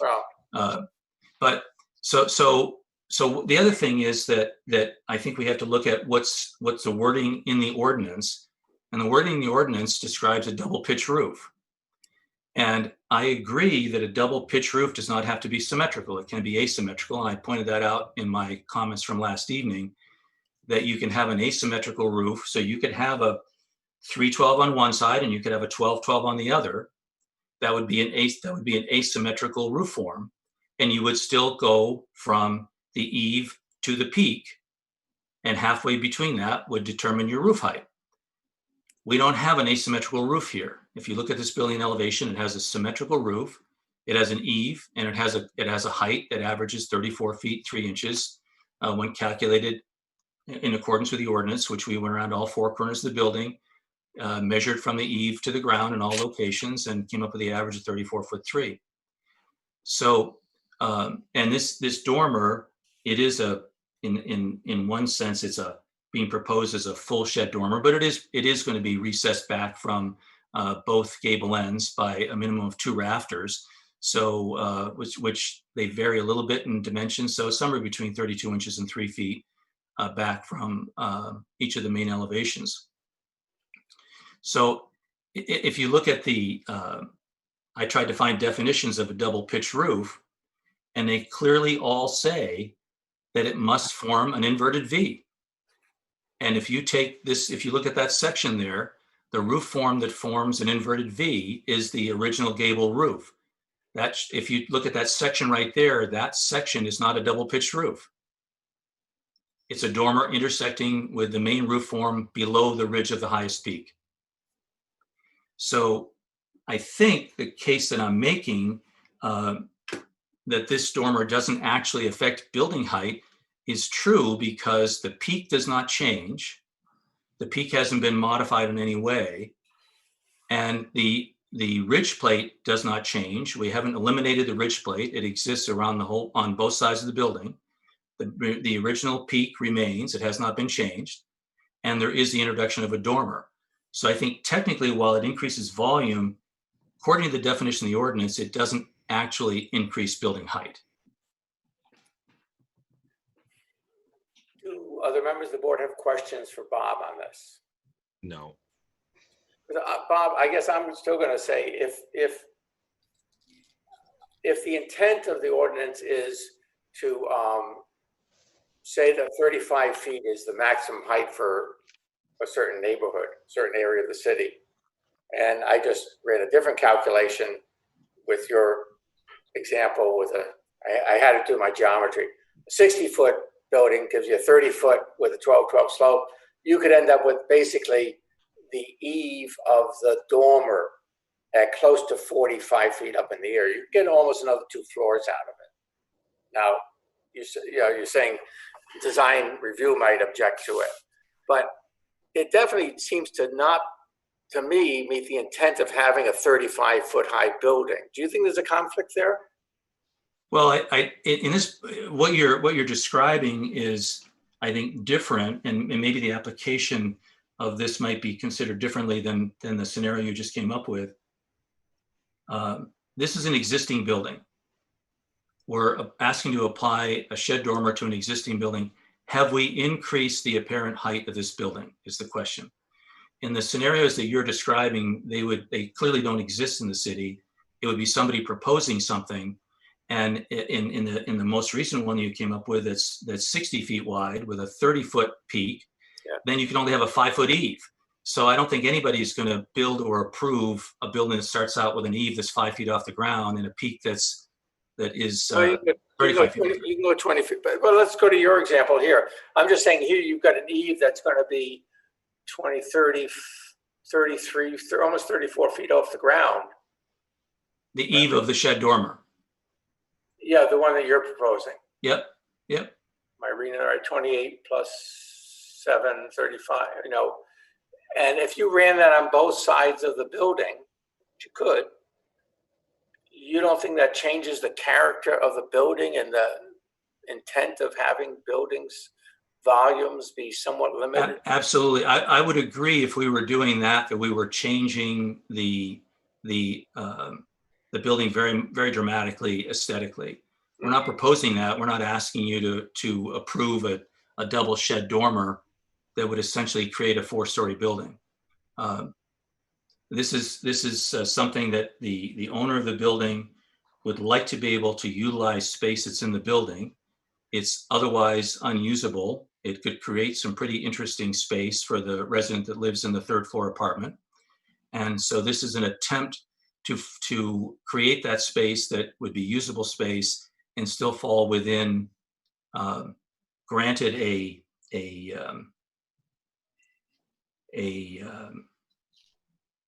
But so the other thing is that I think we have to look at what's the wording in the ordinance, and the wording in the ordinance describes a double pitch roof. And I agree that a double pitch roof does not have to be symmetrical. It can be asymmetrical. And I pointed that out in my comments from last evening, that you can have an asymmetrical roof. So you could have a 312 on one side and you could have a 1212 on the other. That would be an asymmetrical roof form. And you would still go from the eave to the peak. And halfway between that would determine your roof height. We don't have an asymmetrical roof here. If you look at this building elevation, it has a symmetrical roof. It has an eave, and it has a height that averages 34 feet 3 inches when calculated in accordance with the ordinance, which we went around all 4 corners of the building, measured from the eave to the ground in all locations, and came up with the average of 34 foot 3. So, and this dormer, it is in one sense, it's being proposed as a full shed dormer, but it is going to be recessed back from both gable ends by a minimum of 2 rafters. So, which they vary a little bit in dimensions. So somewhere between 32 inches and 3 feet back from each of the main elevations. So if you look at the, I tried to find definitions of a double pitch roof, and they clearly all say that it must form an inverted V. And if you take this, if you look at that section there, the roof form that forms an inverted V is the original gable roof. That's, if you look at that section right there, that section is not a double pitched roof. It's a dormer intersecting with the main roof form below the ridge of the highest peak. So I think the case that I'm making, that this dormer doesn't actually affect building height, is true because the peak does not change. The peak hasn't been modified in any way. And the ridge plate does not change. We haven't eliminated the ridge plate. It exists around the whole, on both sides of the building. The original peak remains. It has not been changed. And there is the introduction of a dormer. So I think technically, while it increases volume, according to the definition of the ordinance, it doesn't actually increase building height. Do other members of the board have questions for Bob on this? No. Bob, I guess I'm still going to say if the intent of the ordinance is to say that 35 feet is the maximum height for a certain neighborhood, certain area of the city, and I just ran a different calculation with your example with I had to do my geometry. A 60-foot building gives you a 30-foot with a 12-12 slope. You could end up with basically the eave of the dormer at close to 45 feet up in the air. You get almost another 2 floors out of it. Now, you're saying design review might object to it, but it definitely seems to not, to me, meet the intent of having a 35-foot high building. Do you think there's a conflict there? Well, in this, what you're describing is, I think, different, and maybe the application of this might be considered differently than the scenario you just came up with. This is an existing building. We're asking to apply a shed dormer to an existing building. Have we increased the apparent height of this building is the question. In the scenarios that you're describing, they clearly don't exist in the city. It would be somebody proposing something. And in the most recent one you came up with, that's 60 feet wide with a 30-foot peak, yeah. Then you can only have a 5-foot eave. So I don't think anybody's going to build or approve a building that starts out with an eave that's 5 feet off the ground and a peak that is 35 feet. You can go 20 feet, but let's go to your example here. I'm just saying here you've got an eave that's going to be 20, 30, 33, almost 34 feet off the ground. The eave of the shed dormer. Yeah, the one that you're proposing. Yep. Am I reading it right? 28 plus 7, 35, And if you ran that on both sides of the building, which you could, you don't think that changes the character of the building and the intent of having buildings volumes be somewhat limited? Absolutely. I would agree if we were doing that we were changing the building very, very dramatically aesthetically. We're not proposing that. We're not asking you to approve a double shed dormer that would essentially create a 4-story building. This is something that the owner of the building would like to be able to utilize space that's in the building. It's otherwise unusable. It could create some pretty interesting space for the resident that lives in the 3rd floor apartment. And so this is an attempt to create that space that would be usable space and still fall within, granted a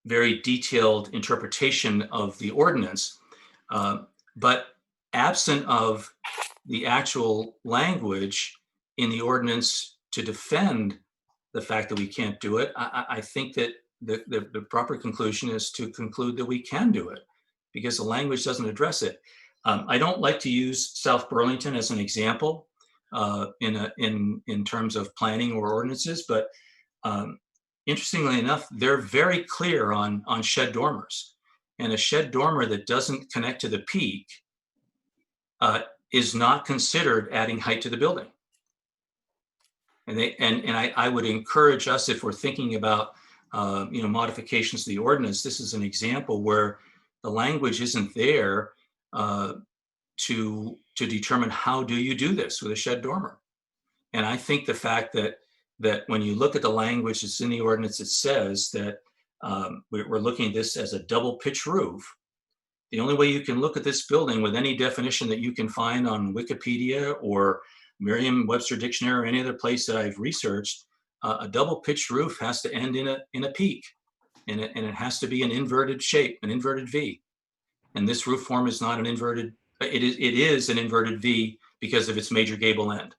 very detailed interpretation of the ordinance, but absent of the actual language in the ordinance to defend the fact that we can't do it, I think that the proper conclusion is to conclude that we can do it because the language doesn't address it. I don't like to use South Burlington as an example in terms of planning or ordinances, but interestingly enough, they're very clear on shed dormers. And a shed dormer that doesn't connect to the peak is not considered adding height to the building. And I would encourage us, if we're thinking about modifications to the ordinance, this is an example where the language isn't there to determine how do you do this with a shed dormer. And I think the fact that when you look at the language that's in the ordinance, it says that we're looking at this as a double pitch roof. The only way you can look at this building with any definition that you can find on Wikipedia or Merriam-Webster Dictionary or any other place that I've researched, a double pitched roof has to end in a peak, and it has to be an inverted shape, an inverted V. And this roof form is not an inverted. It is an inverted V because of its major gable end,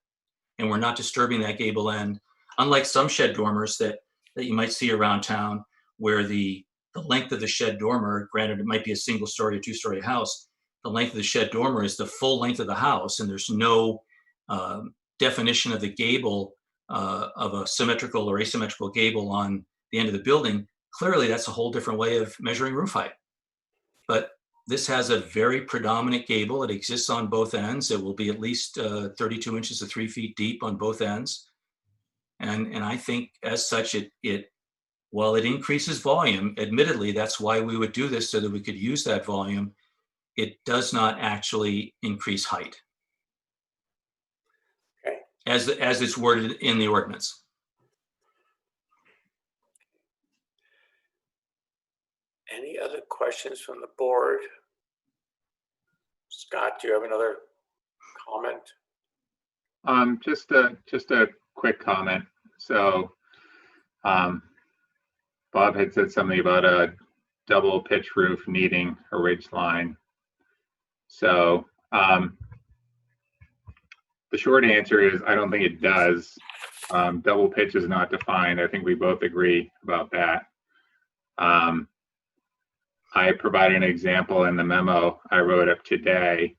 and we're not disturbing that gable end. Unlike some shed dormers that you might see around town, where the length of the shed dormer, granted it might be a single story or two-story house, the length of the shed dormer is the full length of the house, and there's no definition of the gable of a symmetrical or asymmetrical gable on the end of the building. Clearly, that's a whole different way of measuring roof height. But this has a very predominant gable. It exists on both ends. It will be at least 32 inches to 3 feet deep on both ends. And I think as such, while it increases volume, admittedly, that's why we would do this, so that we could use that volume. It does not actually increase height. Okay. As it's worded in the ordinance. Any other questions from the board? Scott, do you have another comment? Just a quick comment. So, Bob had said something about a double pitch roof needing a ridge line. So, the short answer is I don't think it does. Double pitch is not defined. I think we both agree about that. I provided an example in the memo I wrote up today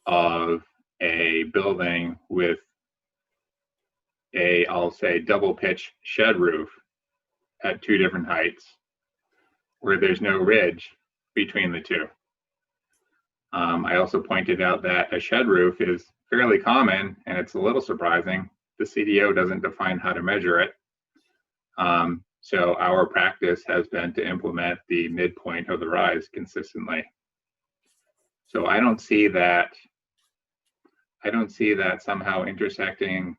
of a building with I'll say double pitch shed roof at 2 different heights where there's no ridge between the two. I also pointed out that a shed roof is fairly common, and it's a little surprising. The CDO doesn't define how to measure it. So our practice has been to implement the midpoint of the rise consistently. So I don't see that somehow intersecting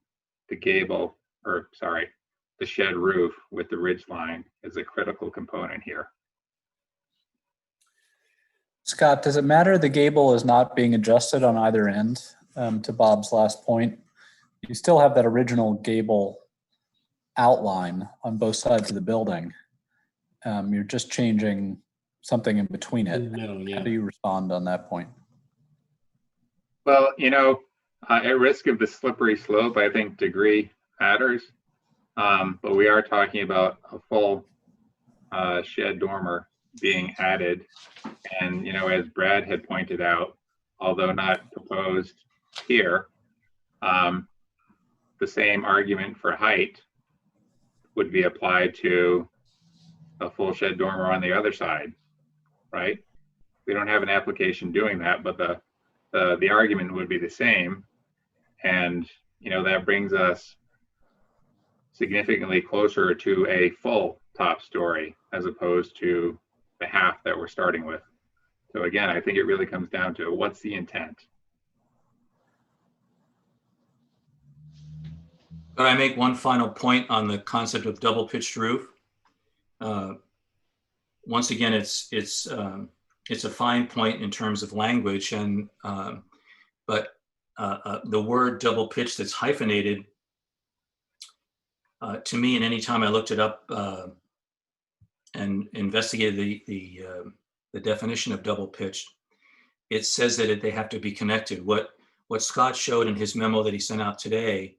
the gable, or sorry, the shed roof with the ridge line is a critical component here. Scott, does it matter the gable is not being adjusted on either end? To Bob's last point, you still have that original gable outline on both sides of the building. You're just changing something in between it. Yeah. How do you respond on that point? Well, at risk of the slippery slope, I think degree matters. But we are talking about a full shed dormer being added. And, as Brad had pointed out, although not proposed here, the same argument for height would be applied to a full shed dormer on the other side, right? We don't have an application doing that, but the argument would be the same. And, that brings us significantly closer to a full top story as opposed to the half that we're starting with. So again, I think it really comes down to what's the intent. But I make one final point on the concept of double pitched roof. Once again, it's a fine point in terms of language, and but the word double pitch that's hyphenated, to me, and any time I looked it up and investigated the definition of double pitched, it says that they have to be connected. What Scott showed in his memo that he sent out today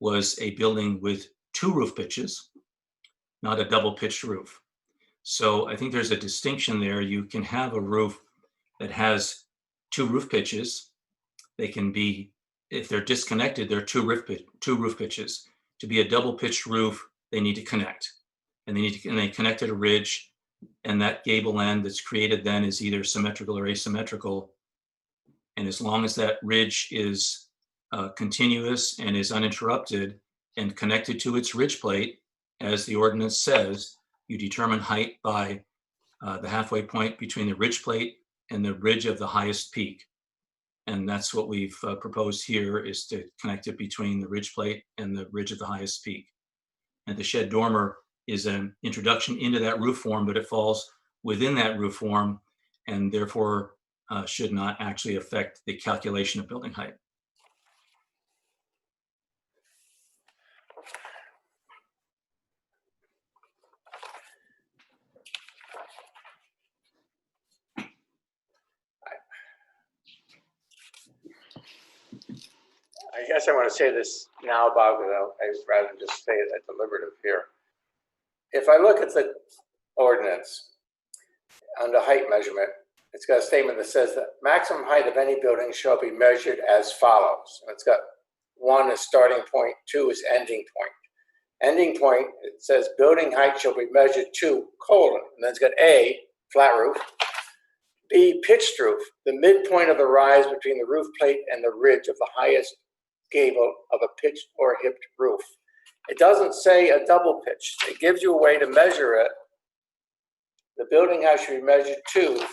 was a building with 2 roof pitches, not a double pitched roof. So I think there's a distinction there. You can have a roof that has 2 roof pitches. They can be, if they're disconnected, they're 2 roof pitches. To be a double pitched roof, they need to connect, and they connect at a ridge, and that gable end that's created then is either symmetrical or asymmetrical. And as long as that ridge is continuous and is uninterrupted and connected to its ridge plate, as the ordinance says, you determine height by the halfway point between the ridge plate and the ridge of the highest peak. And that's what we've proposed here, is to connect it between the ridge plate and the ridge of the highest peak. And the shed dormer is an introduction into that roof form, but it falls within that roof form and therefore should not actually affect the calculation of building height. I guess I want to say this now, Bob, rather than just say it at deliberative here. If I look at the ordinance under height measurement, it's got a statement that says that maximum height of any building shall be measured as follows. And it's got 1 is starting point, 2 is ending point. Ending point, it says building height shall be measured to, colon, and then it's got A, flat roof, B, pitched roof, the midpoint of the rise between the roof plate and the ridge of the highest gable of a pitched or hipped roof. It doesn't say a double pitch. It gives you a way to measure it. The building height should be measured to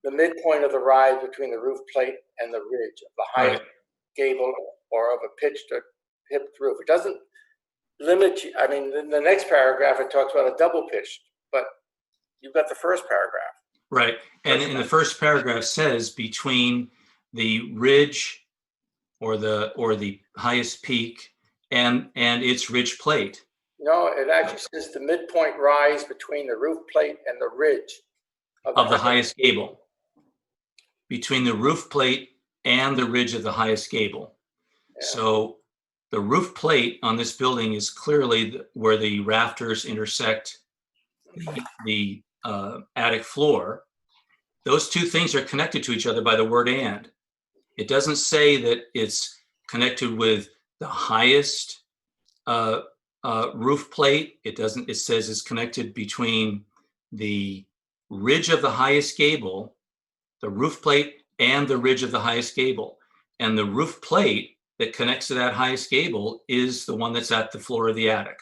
the midpoint of the rise between the roof plate and the ridge of the highest gable or of a pitched or hipped roof. It doesn't limit you. I mean, in the next paragraph, it talks about a double pitched, but you've got the first paragraph. Right. And in the first paragraph says between the ridge or the highest peak and its ridge plate. No, it actually says the midpoint rise between the roof plate and the ridge of the highest gable. Between the roof plate and the ridge of the highest gable. Yeah. So the roof plate on this building is clearly where the rafters intersect the attic floor. Those two things are connected to each other by the word and. It doesn't say that it's connected with the highest roof plate. It says it's connected between the ridge of the highest gable, the roof plate, and the ridge of the highest gable. And the roof plate that connects to that highest gable is the one that's at the floor of the attic.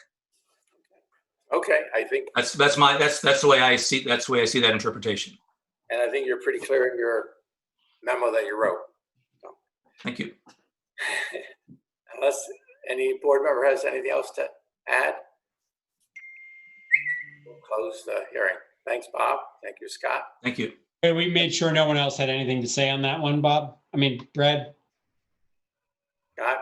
Okay, I think that's the way I see that interpretation. And I think you're pretty clear in your memo that you wrote. So. Thank you. Unless any board member has anything else to add, we'll close the hearing. Thanks, Bob. Thank you, Scott. Thank you. We made sure no one else had anything to say on that one, Bob. I mean, Brad. Scott,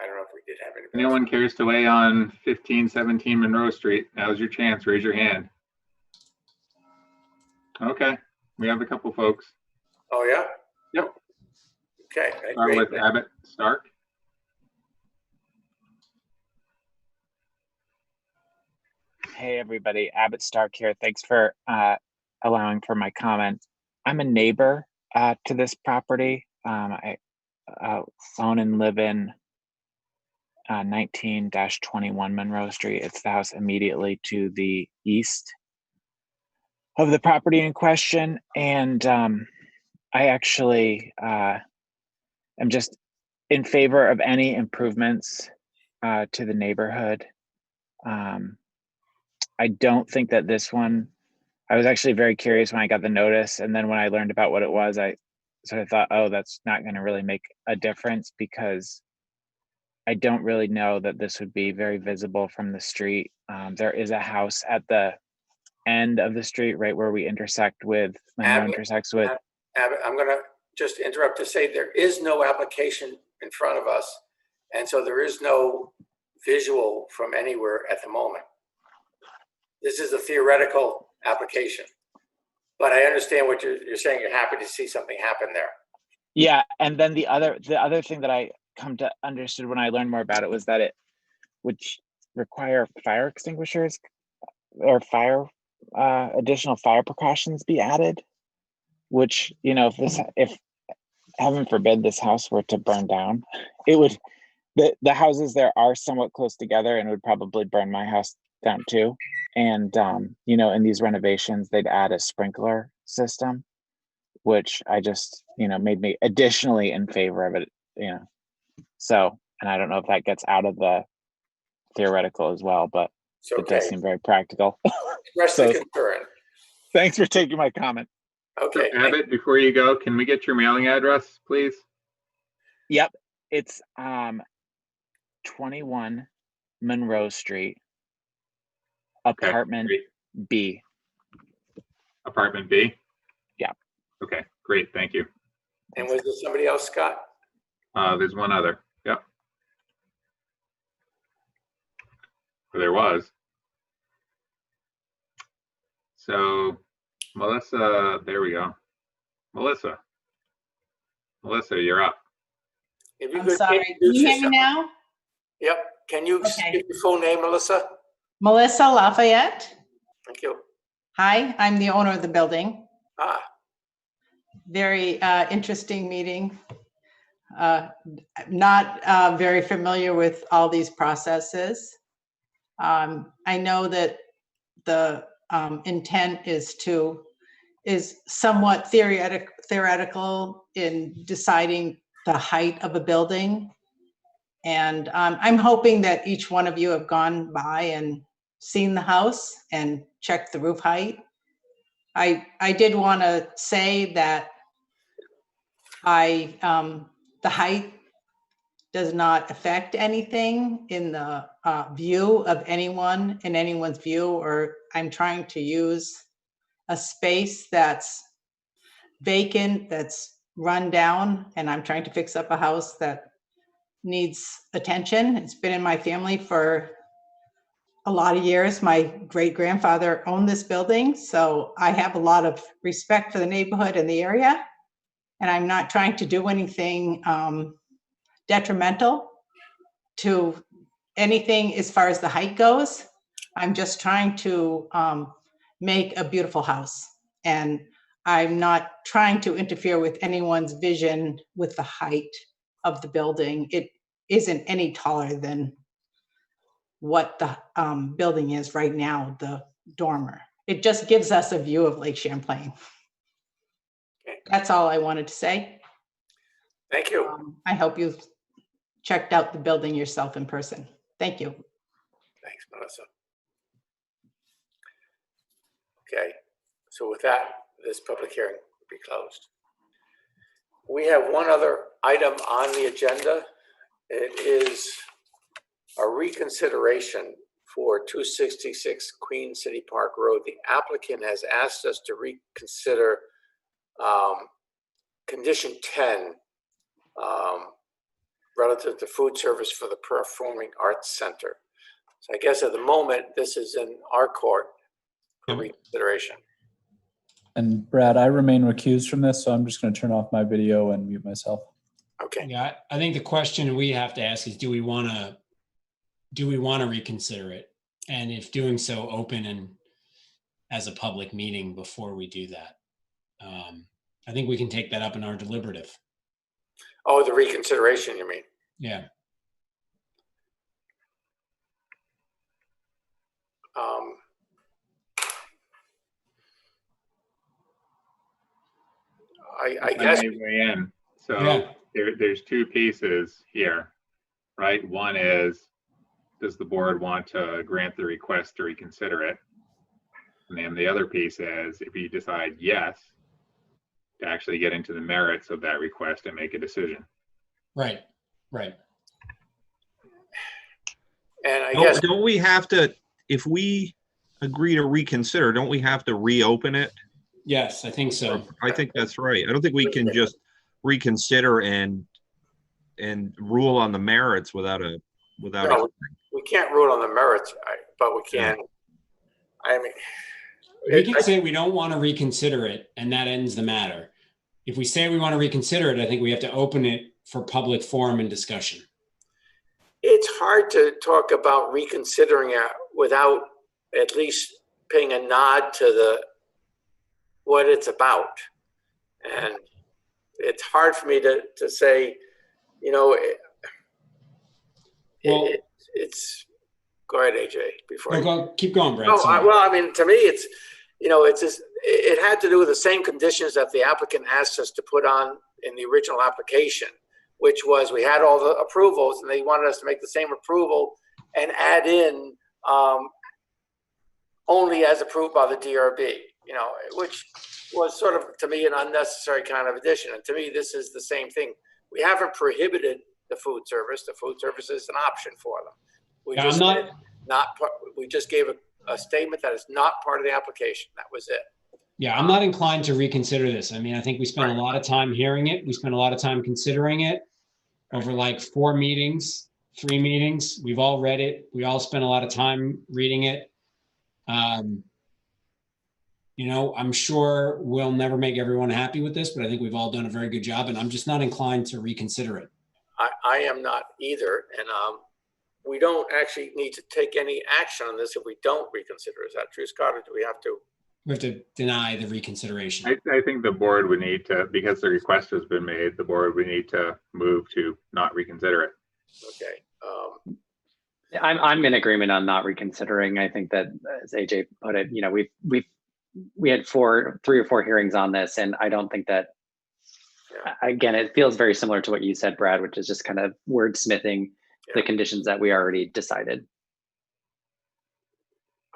I don't know if we did have anything. Anyone cares to weigh on 1517 Monroe Street? Now's your chance. Raise your hand. Okay, we have a couple folks. Oh yeah. Yep. Okay. Start with Abbott Stark. Hey everybody, Abbott Stark here. Thanks for allowing for my comment. I'm a neighbor to this property. I own and live in 19-21 Monroe Street. It's the house immediately to the east of the property in question. And I actually am just in favor of any improvements to the neighborhood. I don't think that this one, I was actually very curious when I got the notice. And then when I learned about what it was, I sort of thought, oh, that's not going to really make a difference, because I don't really know that this would be very visible from the street. There is a house at the end of the street, right where we intersect with, Abbott, I'm going to just interrupt to say there is no application in front of us. And so there is no visual from anywhere at the moment. This is a theoretical application, but I understand what you're saying. You're happy to see something happen there. Yeah, and then the other thing that I come to understood when I learned more about it was that it would require fire extinguishers or additional fire precautions be added. Which, you know, if heaven forbid this house were to burn down, it would. The houses there are somewhat close together, and it would probably burn my house down too. And, in these renovations, they'd add a sprinkler system, which I just, made me additionally in favor of it, So, and I don't know if that gets out of the theoretical as well, but It's it does okay. seem very practical. Express the concern. Thanks for taking my comment. Okay. So, Abbott, before you go, can we get your mailing address, please? Yep. It's 21 Monroe Street, apartment B. Apartment B? Yeah. Okay, great. Thank you. And was there somebody else, Scott? There's one other. Yep. There was. So, Melissa, there we go. Melissa, you're up. If you I'm could sorry. Can introduce you hear me yourself. now? Yep. Can you give your full name, Melissa? Melissa Lafayette. Thank you. Hi, I'm the owner of the building. Ah, Very interesting meeting. Not very familiar with all these processes. I know that the intent is somewhat theoretical in deciding the height of a building. And I'm hoping that each one of you have gone by and seen the house and checked the roof height. I did want to say that the height does not affect anything in the view of anyone, in anyone's view, or I'm trying to use a space that's vacant, that's run down, and I'm trying to fix up a house that needs attention. It's been in my family for a lot of years. My great-grandfather owned this building, so I have a lot of respect for the neighborhood and the area, and I'm not trying to do anything detrimental to anything as far as the height goes. I'm just trying to make a beautiful house, and I'm not trying to interfere with anyone's vision with the height of the building. It isn't any taller than what the building is right now, the dormer. It just gives us a view of Lake Champlain. okay. That's all I wanted to say. Thank you. I hope you checked out the building yourself in person. Thank you. Thanks, Melissa. Okay, so with that, this public hearing will be closed. We have one other item on the agenda. It is a reconsideration for 266 Queen City Park Road. The applicant has asked us to reconsider condition 10 relative to food service for the Performing Arts Center. So I guess at the moment, this is in our court for reconsideration. And Brad, I remain recused from this, so I'm just going to turn off my video and mute myself. Okay. Yeah, I think the question we have to ask is, do we want to reconsider it? And if doing so, open and as a public meeting before we do that. I think we can take that up in our deliberative. Oh, the reconsideration, you mean? Yeah. I guess. may weigh in. So Yeah. there's two pieces here, right? One is, does the board want to grant the request to reconsider it? And then the other piece is, if you decide yes, to actually get into the merits of that request and make a decision. Right. Right. And I guess, Don't we have to, if we agree to reconsider, don't we have to reopen it? Yes, I think so. I think that's right. I don't think we can just reconsider and rule on the merits without a. no, we can't rule on the merits, but we can. I mean, We can say we don't want to reconsider it, and that ends the matter. If we say we want to reconsider it, I think we have to open it for public forum and discussion. it's hard to talk about reconsidering it without at least paying a nod to what it's about. And it's hard for me to say, you know, it's Go ahead, AJ, before. Keep going, Brad. No, Sorry. well, I mean, to me, it's, it's just, it had to do with the same conditions that the applicant asked us to put on in the original application, which was we had all the approvals and they wanted us to make the same approval and add in only as approved by the DRB, which was sort of, to me, an unnecessary kind of addition. And to me, this is the same thing. We haven't prohibited the food service. The food service is an option for them. We just gave a statement that is not part of the application. That was it. Yeah, I'm not inclined to reconsider this. I mean, I think we spent a lot of time hearing it. We spent a lot of time considering it over like 4 meetings, 3 meetings. We've all read it. We all spent a lot of time reading it. I'm sure we'll never make everyone happy with this, but I think we've all done a very good job, and I'm just not inclined to reconsider it. I am not either. And we don't actually need to take any action on this if we don't reconsider. Is that true, Scott, or do we have to? We have to deny the reconsideration. I think the board would need to, because the request has been made, the board would need to move to not reconsider it. Okay. I'm in agreement on not reconsidering. I think that, as AJ put it, we had 3 or 4 hearings on this, and I don't think that. Again, it feels very similar to what you said, Brad, which is just kind of wordsmithing the conditions that we already decided.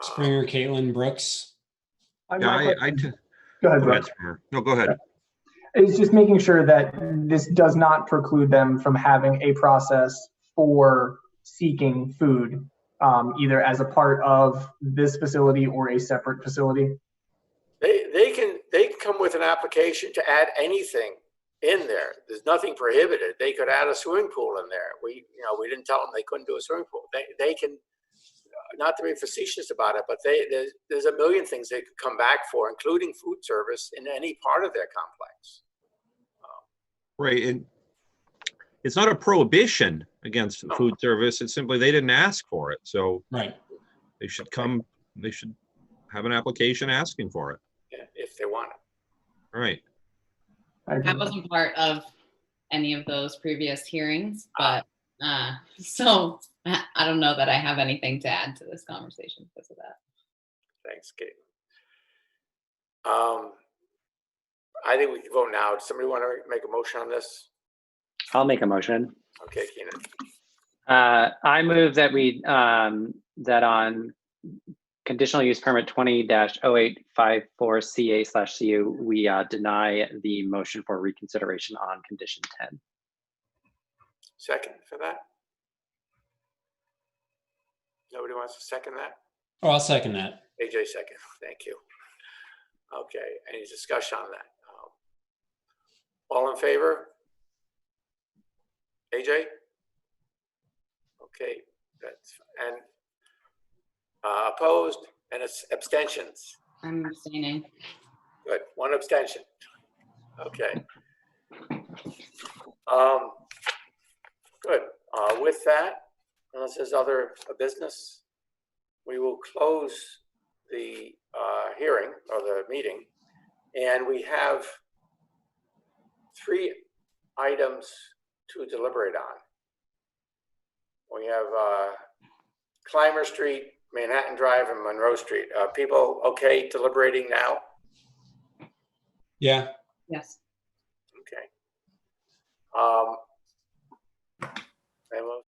Springer, Caitlin, Brooks. Go ahead, Springer. No, go ahead. It's just making sure that this does not preclude them from having a process for seeking food, either as a part of this facility or a separate facility. They can come with an application to add anything in there. There's nothing prohibited. They could add a swimming pool in there. We didn't tell them they couldn't do a swimming pool. They can, not to be facetious about it, but there's a million things they could come back for, including food service in any part of their complex. Right, and it's not a prohibition against food service. It's simply they didn't ask for it, so they should come. They should have an application asking for it. Yeah, if they want it. All right. That wasn't part of any of those previous hearings, but so I don't know that I have anything to add to this conversation because of that. Thanks, Kate. I think we can vote now. Does somebody want to make a motion on this? I'll make a motion. Okay, Keenan. I move that we that on conditional use permit 20-0854CA/CU, we deny the motion for reconsideration on condition 10. Second for that? Nobody wants to second that? Oh, I'll second that. AJ second. Thank you. Okay, any discussion on that? All in favor? AJ? Okay, that's, and opposed and it's abstentions. I'm abstaining. Good, 1 abstention. Okay. Good. With that, unless there's other business, we will close the hearing or the meeting, and we have 3 items to deliberate on. We have Clymer Street, Manhattan Drive, and Monroe Street. People okay deliberating now? Yeah. Yes. Okay. And we'll